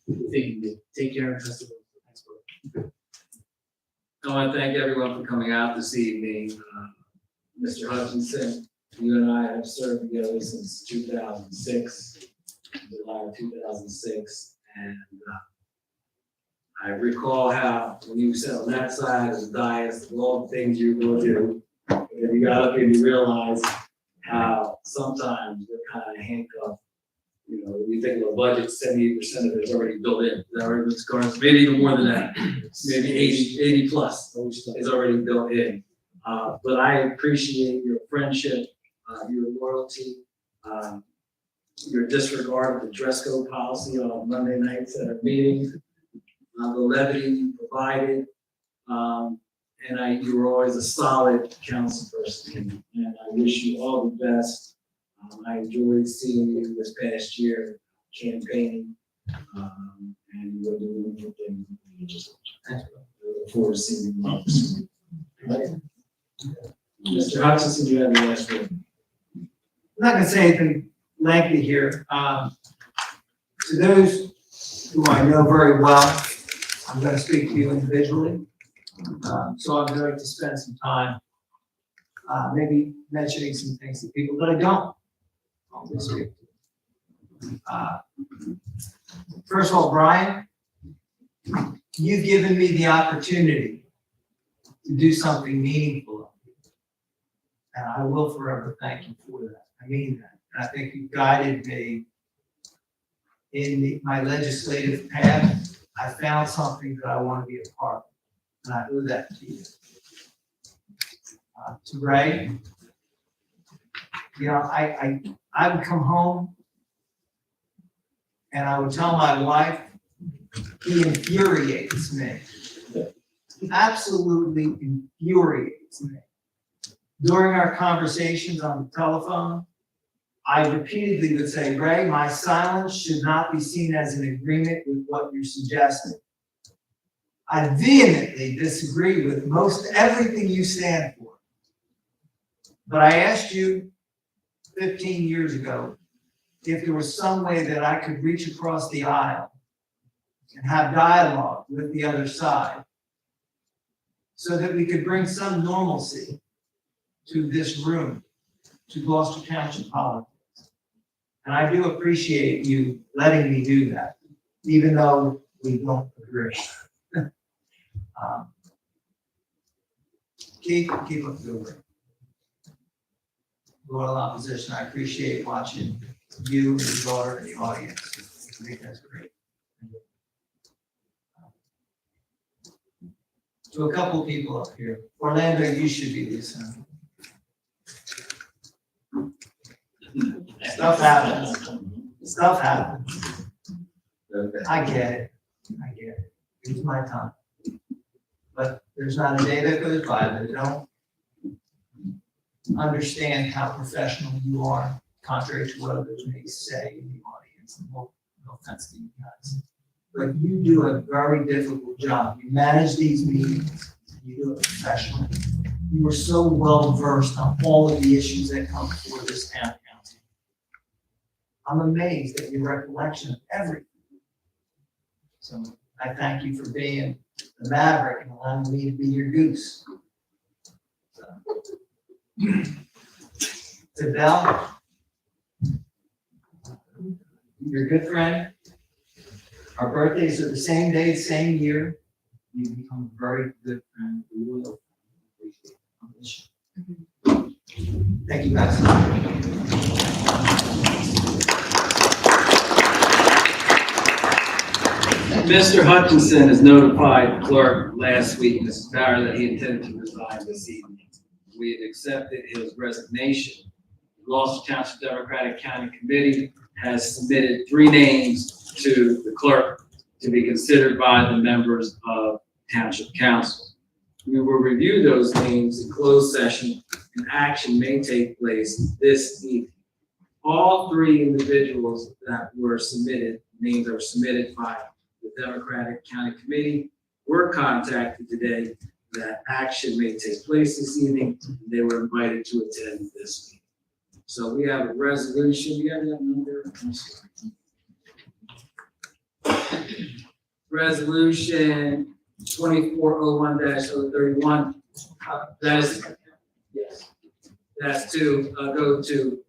Speaker 14: Take care, best of luck.
Speaker 1: I want to thank everyone for coming out this evening. Mr. Hutchinson, you and I have served together since 2006, July of 2006. And I recall how when you sat on that side of the dais, all the things you were going to do, and you got up and you realized how sometimes you're kind of handcuffed. You know, when you think of a budget, 70% of it is already built in. Is that right, Mr. Carnes? Maybe even more than that. Maybe 80 plus is already built in. But I appreciate your friendship, your loyalty, your disregard of the dress code policy on Monday nights at our meetings, the levity you provided, and you were always a solid council person, and I wish you all the best. I enjoyed seeing you this past year campaigning, and you were doing wonderful things. I look forward to seeing you. Right. Mr. Hutchinson, you have the last word.
Speaker 14: I'm not gonna say anything lengthy here. To those who I know very well, I'm gonna speak to you individually. So I'm going to spend some time, maybe mentioning some things to people that I don't. Speak to. First of all, Brian, you've given me the opportunity to do something meaningful. And I will forever thank you for that. I mean that. And I think you guided me in my legislative path. I found something that I want to be a part of, and I owe that to you. To Ray, you know, I would come home and I would tell my wife, he infuriates me. Absolutely infuriates me. During our conversations on the telephone, I repeatedly would say, Ray, my silence should not be seen as an agreement with what you're suggesting. I vehemently disagree with most everything you stand for. But I asked you 15 years ago if there was some way that I could reach across the aisle and have dialogue with the other side so that we could bring some normalcy to this room, to Gloucester Township politics. And I do appreciate you letting me do that, even though we don't agree. Keep up the work. Loyal opposition, I appreciate watching you and your daughter in the audience. I think that's great. To a couple people up here, Orlando, you should be listening. Stuff happens. Stuff happens. I get it. I get it. It's my time. But there's not a day that goes by that I don't understand how professional you are, contrary to what others may say in the audience. No offense to you guys. But you do a very difficult job. You manage these meetings. You do it professionally. You are so well versed on all of the issues that come before this town council. I'm amazed at your recollection of everything. So I thank you for being the maverick and allowing me to be your goose. So. To Belle, you're a good friend. Our birthdays are the same day, same year. You've become a very good friend. We will appreciate it. Thank you, guys.
Speaker 1: Mr. Hutchinson has notified the clerk last week, Mrs. Barr, that he intended to resign this evening. We had accepted his resignation. The Gloucester Township Democratic County Committee has submitted 3 names to the clerk to be considered by the members of Township Council. We will review those names in closed session, and action may take place this evening. All 3 individuals that were submitted, names that were submitted by the Democratic County Committee, were contacted today that action may take place this evening. They were invited to attend this meeting. So we have a resolution. You have that number? I'm sorry. Resolution 2401-031. That is, yes, that's to go to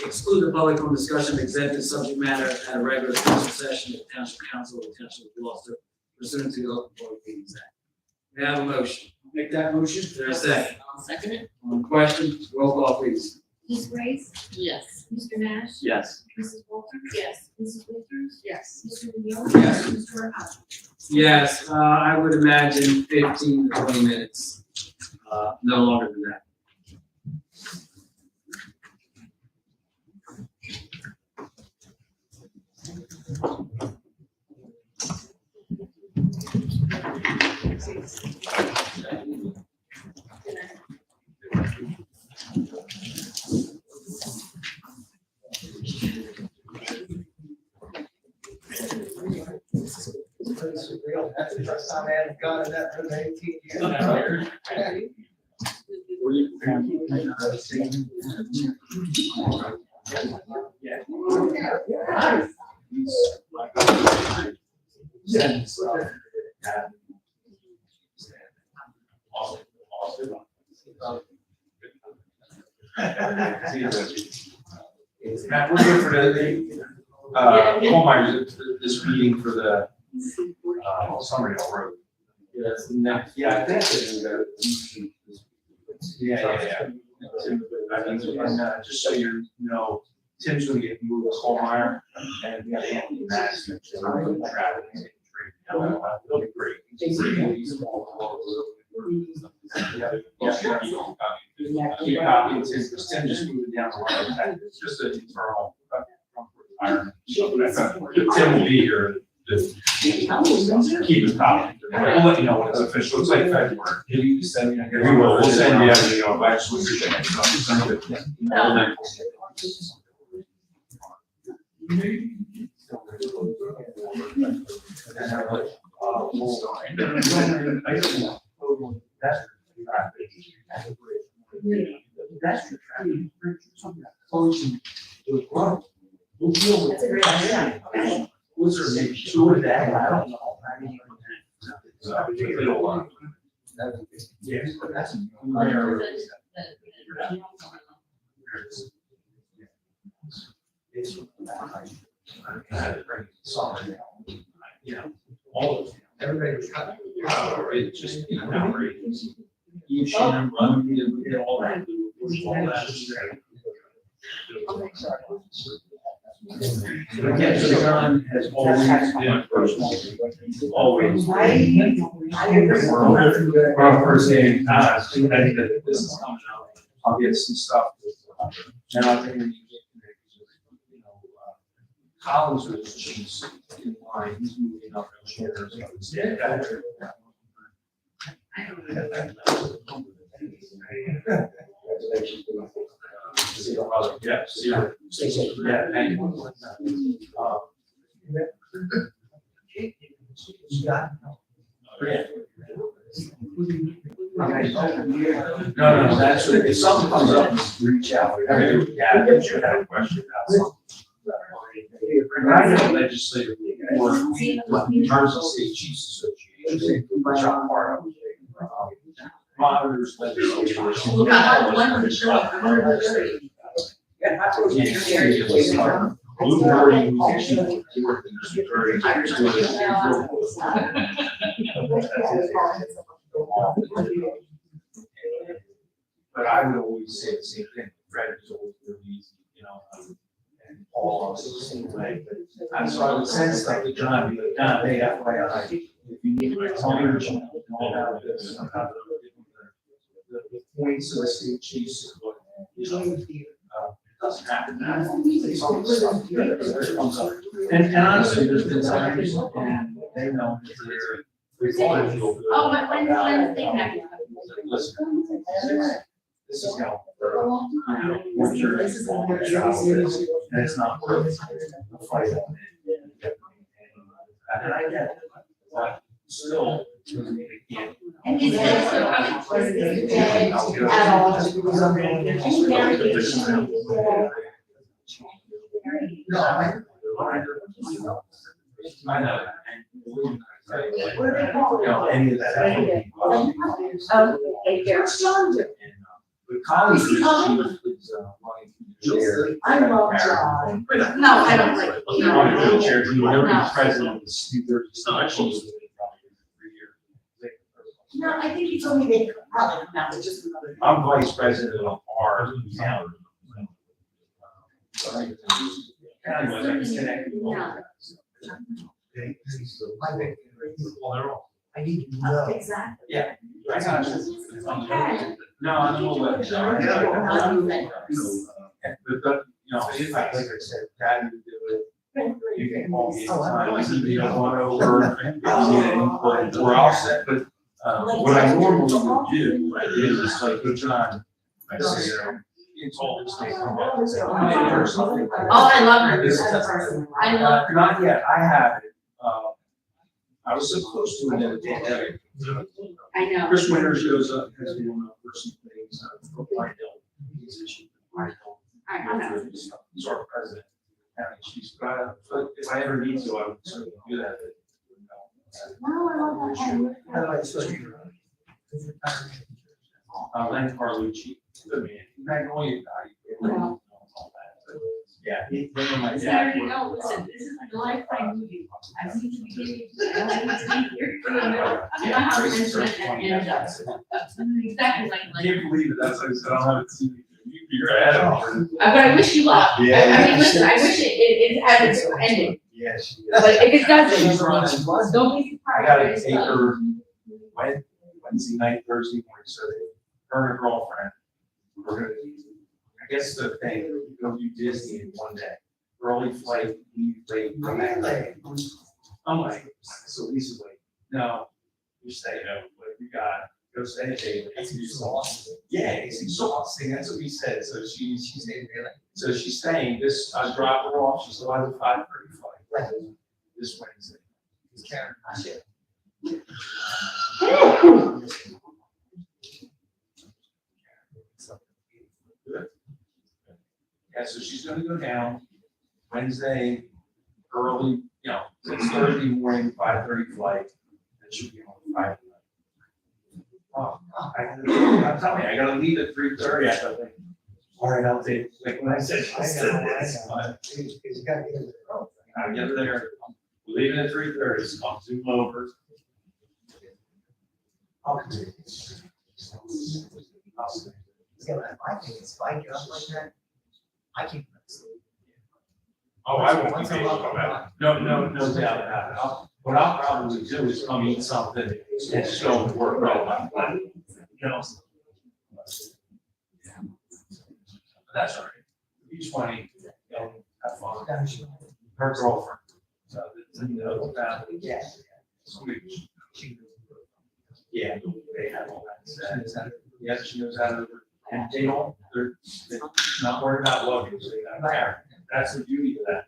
Speaker 1: exclude the public from discussion of executive subject matter at a regular council session of the Township Council of the Township of Gloucester pursuant to the Open Public Meetings Act. May I have a motion?
Speaker 8: Make that motion.
Speaker 1: Is there a second?
Speaker 11: I'll second it.
Speaker 1: On question, roll call please.
Speaker 3: Ms. Grace,
Speaker 11: Yes.
Speaker 3: Mr. Nash,
Speaker 12: Yes.
Speaker 3: Mrs. Walters,
Speaker 11: Yes.
Speaker 3: Mrs. Winters,
Speaker 11: Yes.
Speaker 3: Mr. Neal,
Speaker 1: Yes.
Speaker 3: Mr. Hutchins.
Speaker 1: Yes, I would imagine 15 to 20 minutes, no longer than that.
Speaker 14: That's the first time I had gone in that room in 18 years.
Speaker 10: Matt, we're good for the, home buyers, this meeting for the, Summer Hill Road. Yes, next. Yeah, I think Yeah. And just so you know, Tim's gonna get moved to Colmeyer, and we got Anthony Madison. It'll be great. Keep copying Tim, because Tim just moved it down to line. It's just an internal. Tim will be here. Just keep it copy. We'll let you know when it's official. It's like February. We will. We'll send you everything over. I just want to check
Speaker 11: That's a great idea.
Speaker 10: Was there maybe two of that? I don't know. Yes, but that's. Yeah, all of them. Everybody was cut. It just, outrageous. You should run, we did all that. All that. Again, so John has always been personal, always. First thing, I think that this is coming out, I'll get some stuff. And I think, Collins was just in line, he's moving up in chairs. Yeah, see you. Yeah, thank you. No, that's it. If something comes up, reach out. Yeah, if you have a question about something. Legislative work, in terms of state chiefs association, which I'm part of. Monitors legislation. But I would always say the same thing. Fred is always really easy, and Paul also the same way. And so I would send stuff to John, be like, John, hey, FYI, if you need my time, all about this, the points of the state chiefs, doesn't happen now. And honestly, there's been times, and they know that they're feel good.
Speaker 3: Oh, but when's the next?
Speaker 10: Listen, this is how, what you're, and it's not perfect. The fight on it. And I get it, but still, it can't.
Speaker 3: And is
Speaker 10: I know. Any of that. But college is wanting to
Speaker 13: I love John.
Speaker 9: No, I don't like.
Speaker 10: I'm the chair, nobody's president of the Steve Chiefs.
Speaker 13: No, I think you told me they probably come out with just another.
Speaker 10: I'm vice president of our town. Anyways, I can connect you all.
Speaker 13: I need to know. Exactly.
Speaker 10: Yeah. I got you.
Speaker 13: Okay.
Speaker 10: No, I don't know what. But, like I said, Dad, you do it. You can call me anytime. You don't want over. We're all set, but what I normally would do is like, good John, I say, it's all the state.
Speaker 3: Oh, I love her. I love her.
Speaker 10: Not yet, I have it. I was supposed to, and then the pandemic.
Speaker 3: I know.
Speaker 10: Chris Winter shows up, has been on personal things, he's issued. He's our president. And she's got, if I ever need to, I would certainly do that.
Speaker 13: No, I love that.
Speaker 14: How do I spell you?
Speaker 10: Len Carlucci, good man, Magnolia guy.
Speaker 13: Wow.
Speaker 10: Yeah, him and my
Speaker 13: It's
Speaker 10: dad.
Speaker 13: already, no, listen, this is like a lifetime movie. I've seen the beginning, I don't need to be here in the middle. I know how to mention it and end up. Exactly like.
Speaker 10: I can't believe it, that's what I said, I don't have it seen. You're ahead of me.
Speaker 13: But I wish you luck.
Speaker 10: Yeah.
Speaker 13: I mean, listen, I wish it had its ending,
Speaker 10: Yes.
Speaker 13: but if it doesn't,
Speaker 10: She's running.
Speaker 13: don't be
Speaker 10: I
Speaker 13: surprised.
Speaker 10: gotta
Speaker 13: if it
Speaker 10: take
Speaker 13: doesn't.
Speaker 10: her Wednesday night, Thursday morning, so her and her girlfriend, we're gonna, I guess the thing, go do Disney in one day. Early flight, leave late, come back late. I'm like, so Lisa's like, no, you're staying over, but you gotta go stay a day. It's exhausting. Yeah, it's exhausting, that's what we said, so she's staying really. So she's staying, I drop her off, she's still at the 5:30 flight. This Wednesday. It's Karen, I said. Good. Yeah, so she's gonna go down Wednesday, early, it's Thursday morning, 5:30 flight, and she'll be home at 5. Oh, I'm telling you, I gotta leave at 3:30, I thought, all right, I'll take, like, when I said, I said this, but
Speaker 14: He's got to get it.
Speaker 10: I'll get her there, we're leaving at 3:30, so I'll zoom over.
Speaker 14: Yeah, but I think it's spiking up like that. I can't.
Speaker 10: Oh, I won't be able to come out. No doubt about it. What I'll probably do is come eat something and just go and work out. You know? But that's all right. Each one, have fun. Her girlfriend. So, family.
Speaker 14: Yeah.
Speaker 10: Yeah, they have all that said. Yes, she knows how to, and they're not worried about luggage, they got there. That's the beauty of that.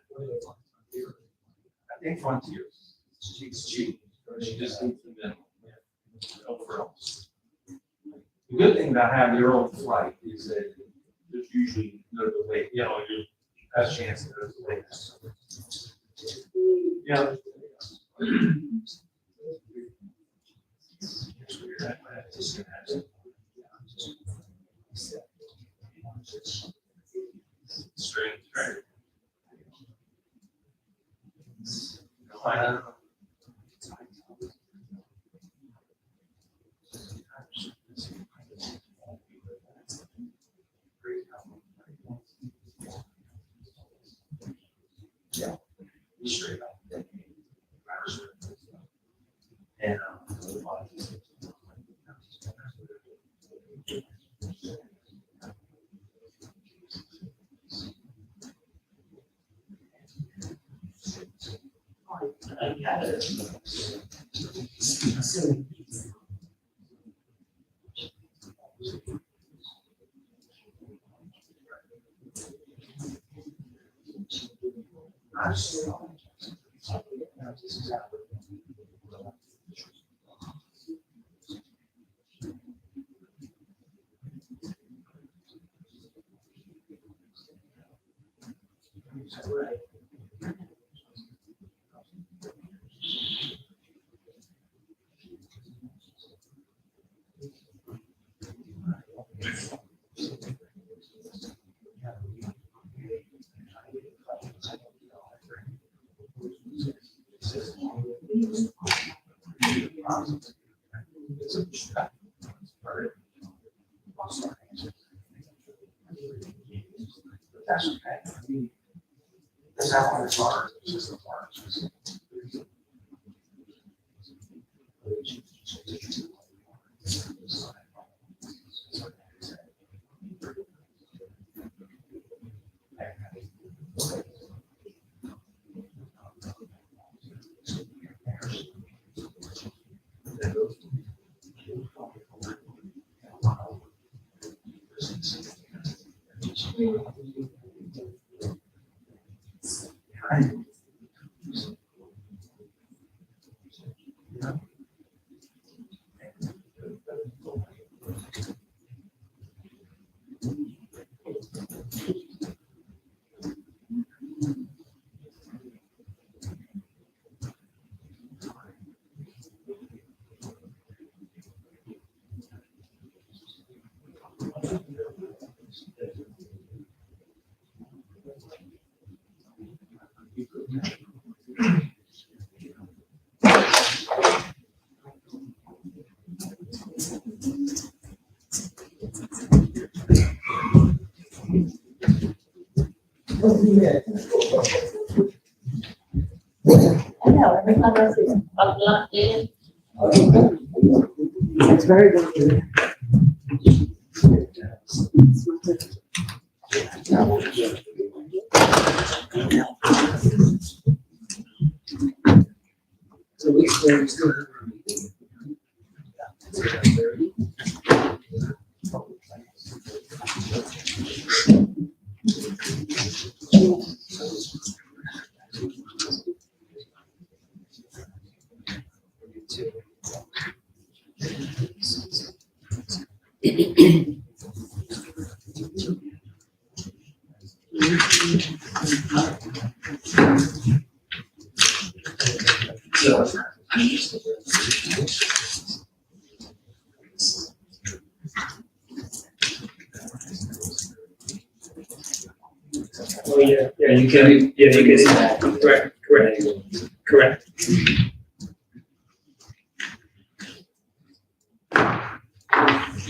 Speaker 10: I think Frontier, she's cheap, she just needs the minimum. No frills. The good thing about having your own flight is that there's usually no delay, you have a chance that there's delays. Yeah. Strange, right? Yeah, straight up. And that's okay. I mean, that's how it's hard. It's just a part.
Speaker 13: It's very good.
Speaker 1: So we still have our meeting.
Speaker 8: Oh, yeah, you can, correct.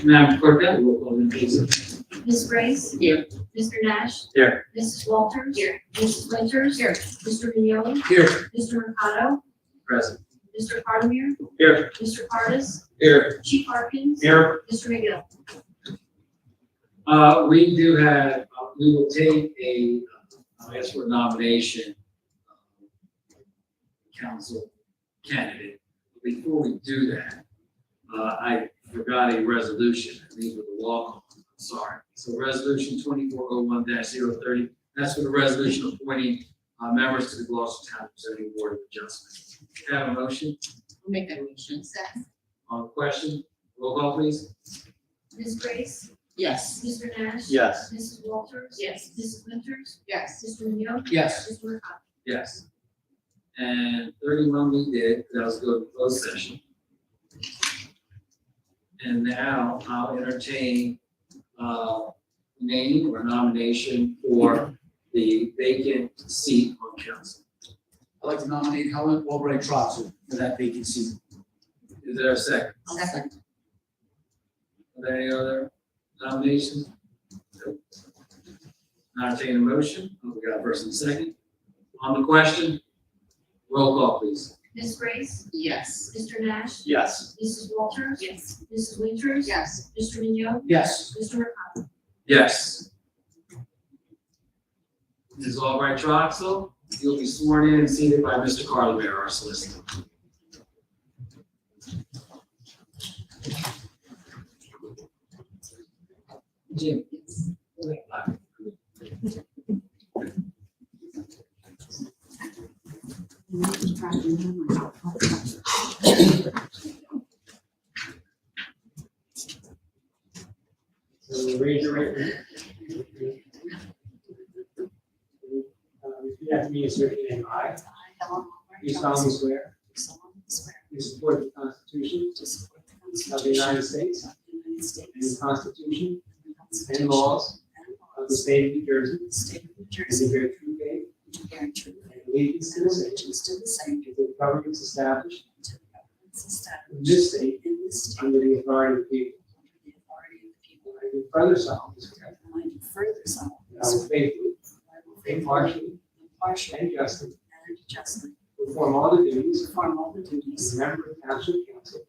Speaker 1: Madam Clerk, that will call in please.
Speaker 3: Ms. Grace.
Speaker 11: Here.
Speaker 3: Mr. Nash.
Speaker 1: Here.
Speaker 3: Mrs. Walters. Here. Mrs. Winters. Here. Mr. Mignoli.
Speaker 1: Here.
Speaker 3: Mr. Mercado.
Speaker 1: Present.
Speaker 3: Mr. Cardamere.
Speaker 1: Here.
Speaker 3: Mr. Cardis.
Speaker 1: Here.
Speaker 3: Chief Harkins.
Speaker 1: Here.
Speaker 3: Mr. McGill.
Speaker 1: We do have, we will take a, I guess for a nomination, council candidate. Before we do that, I forgot a resolution. These were the walk, sorry. So resolution 2401-030, that's for the resolution appointing members to the Gloucester Township Zoning Board of Adjustment. Can I have a motion
Speaker 11: I'll make that motion.
Speaker 1: on the question? Roll call, please.
Speaker 3: Ms. Grace.
Speaker 11: Yes.
Speaker 3: Mr. Nash.
Speaker 12: Yes.
Speaker 3: Mrs. Walters.
Speaker 11: Yes.
Speaker 3: Mrs. Winters.
Speaker 11: Yes.
Speaker 3: Mr. Mignoli.
Speaker 1: Yes.
Speaker 3: Mr. Mercado.
Speaker 1: Yes. And 31 we did, that was go to closed session. And now I'll entertain name or nomination for the vacant seat on council.
Speaker 15: I'd like to nominate Helen Albright Troxel for that vacant seat.
Speaker 1: Is there a second?
Speaker 11: Second.
Speaker 1: Are there any other nominations? Nope. Entertain a motion. Oh, we got a first and second. On the question, roll call, please.
Speaker 3: Ms. Grace.
Speaker 11: Yes.
Speaker 3: Mr. Nash.
Speaker 12: Yes.
Speaker 3: Mrs. Walters.
Speaker 11: Yes.
Speaker 3: Mrs. Winters.
Speaker 11: Yes.
Speaker 3: Mr. Mignoli.
Speaker 15: Yes.
Speaker 3: Mr. Mercado.
Speaker 1: Yes. Mrs. Albright Troxel, you'll be sworn in and seated by Mr. Carlbear, our solicitor. Jim.
Speaker 8: So raise your right hand. Repeat after me, insert your name. I. You solemnly swear. You support the Constitution of the United States and the Constitution and laws of the state of New Jersey. And bear true faith and allegiance to the same. And to the governments established in this state under the authority of the people. I do further solemnly swear that I will faithfully, impartially, and justly perform all the duties as a member of Township Council,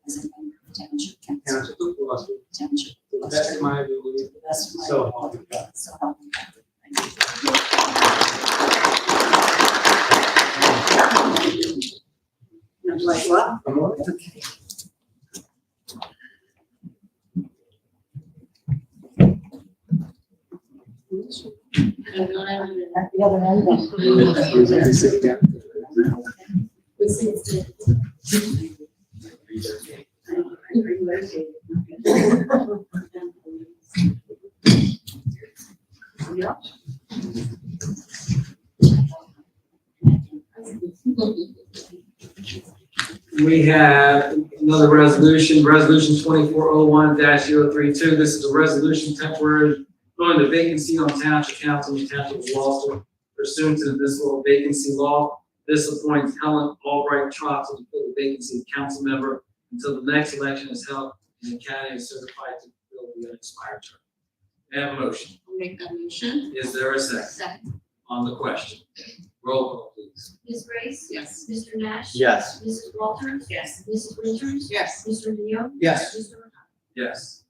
Speaker 8: Township of Gloucester, to the best of my ability, so help me God.
Speaker 11: Like what?
Speaker 8: Come on.
Speaker 13: At the other end.
Speaker 8: Sit down.
Speaker 1: We have another resolution, resolution 2401-032. This is a resolution temporary filling the vacancy on Township Council in the Township of Gloucester pursuant to the municipal vacancy law. This appoints Helen Albright Troxel to fill the vacancy of council member until the next election is held and the candidate is certified to fill the unexpired term. May I have a motion?
Speaker 11: I'll make that motion.
Speaker 1: Is there a second
Speaker 11: Second.
Speaker 1: on the question? Roll call, please.
Speaker 3: Ms. Grace?
Speaker 11: Yes.
Speaker 3: Mr. Nash?
Speaker 12: Yes.
Speaker 3: Mrs. Walters?
Speaker 11: Yes.
Speaker 3: Mrs. Winters?
Speaker 11: Yes.
Speaker 3: Mr. Leo?
Speaker 8: Yes.
Speaker 3: Mr. Mercado?
Speaker 1: Yes.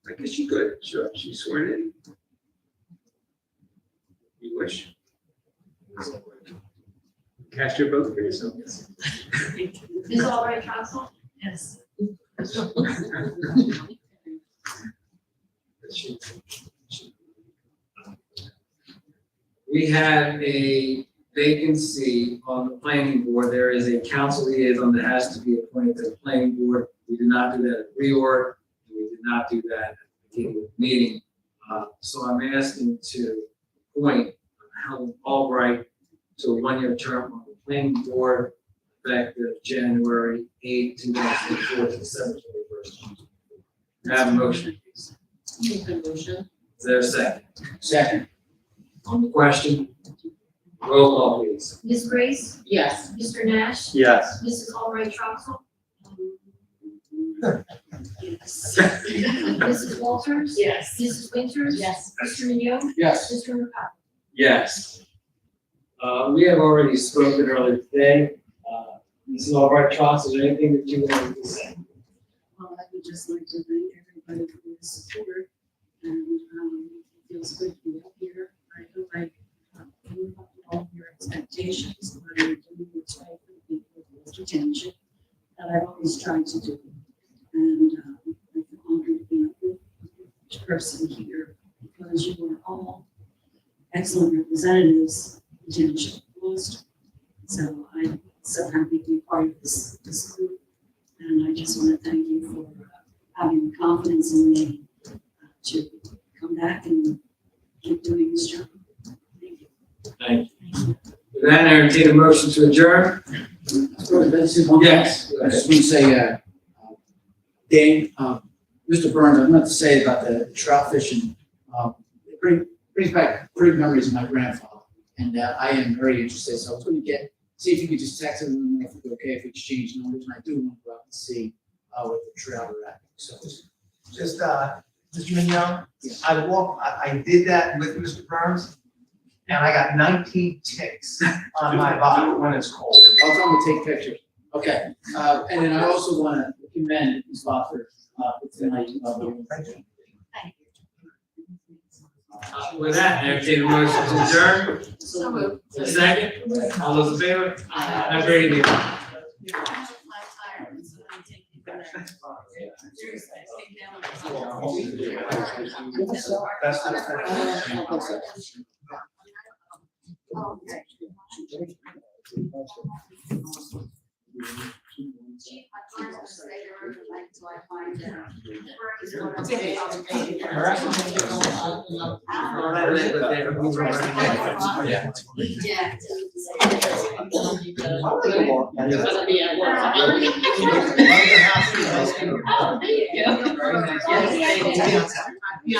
Speaker 8: I guess you could, sure, she's sworn in. You wish. Cast your vote for yourself.
Speaker 3: Ms. Albright Troxel?
Speaker 11: Yes.
Speaker 1: We have a vacancy on the planning board. There is a council liaison that has to be appointed to the planning board. We did not do that at reorg. We did not do that at the beginning of the meeting. So I'm asking to appoint Helen Albright to a one-year term on the planning board effective January 8, 2024 to December 21st. May I have a motion, please?
Speaker 11: Make the motion.
Speaker 1: Is there a second?
Speaker 8: Second.
Speaker 1: On the question, roll call, please.
Speaker 3: Ms. Grace?
Speaker 11: Yes.
Speaker 3: Mr. Nash?
Speaker 12: Yes.
Speaker 3: Mrs. Albright Troxel?
Speaker 11: Yes.
Speaker 3: Mrs. Walters?
Speaker 11: Yes.
Speaker 3: Mrs. Winters?
Speaker 11: Yes.
Speaker 3: Mr. Leo?
Speaker 8: Yes.
Speaker 3: Mr. Mercado?
Speaker 1: Yes. We have already spoken earlier today. Mrs. Albright Troxel, is there anything that you would like to say?
Speaker 11: Well, I would just like to thank everybody for their support, and it feels good to be up here. I hope I live up to all your expectations, and I'm doing what's right for the people of Gloucester Township that I've always tried to do. And I feel honored to be a good person here because you are all excellent representatives of the Township of Gloucester. So I'm so happy to be part of this group. And I just want to thank you for having the confidence in me to come back and keep doing this job. Thank you.
Speaker 1: Thank you. With that, I entertain a motion to adjourn. Yes.
Speaker 15: I just want to say, Dane, Mr. Burns, I want to say about the trout fishing. It brings back great memories of my grandfather, and I am very interested. So I was going to see if you could just text him and know if it's okay if we exchange numbers. And I do want to go out and see what the trout are at. So
Speaker 14: Just, Mr. Mignon, I did that with Mr. Burns, and I got 19 ticks on my body when it's cold.
Speaker 15: I'll tell him to take pictures. Okay, and then I also want to commend Ms. Boffer for tonight.
Speaker 1: With that, I entertain a motion to adjourn.
Speaker 11: So moved.
Speaker 1: Second, all those in favor? Have a great evening.
Speaker 11: I'm tired, so I'm taking a break. Seriously,
Speaker 3: Chief, I tried to stay there overnight until I find out.
Speaker 11: Yeah.
Speaker 14: It's
Speaker 11: gonna be at work. Oh, there you go.
Speaker 14: Very nice.
Speaker 11: Yes, thank you. Yeah.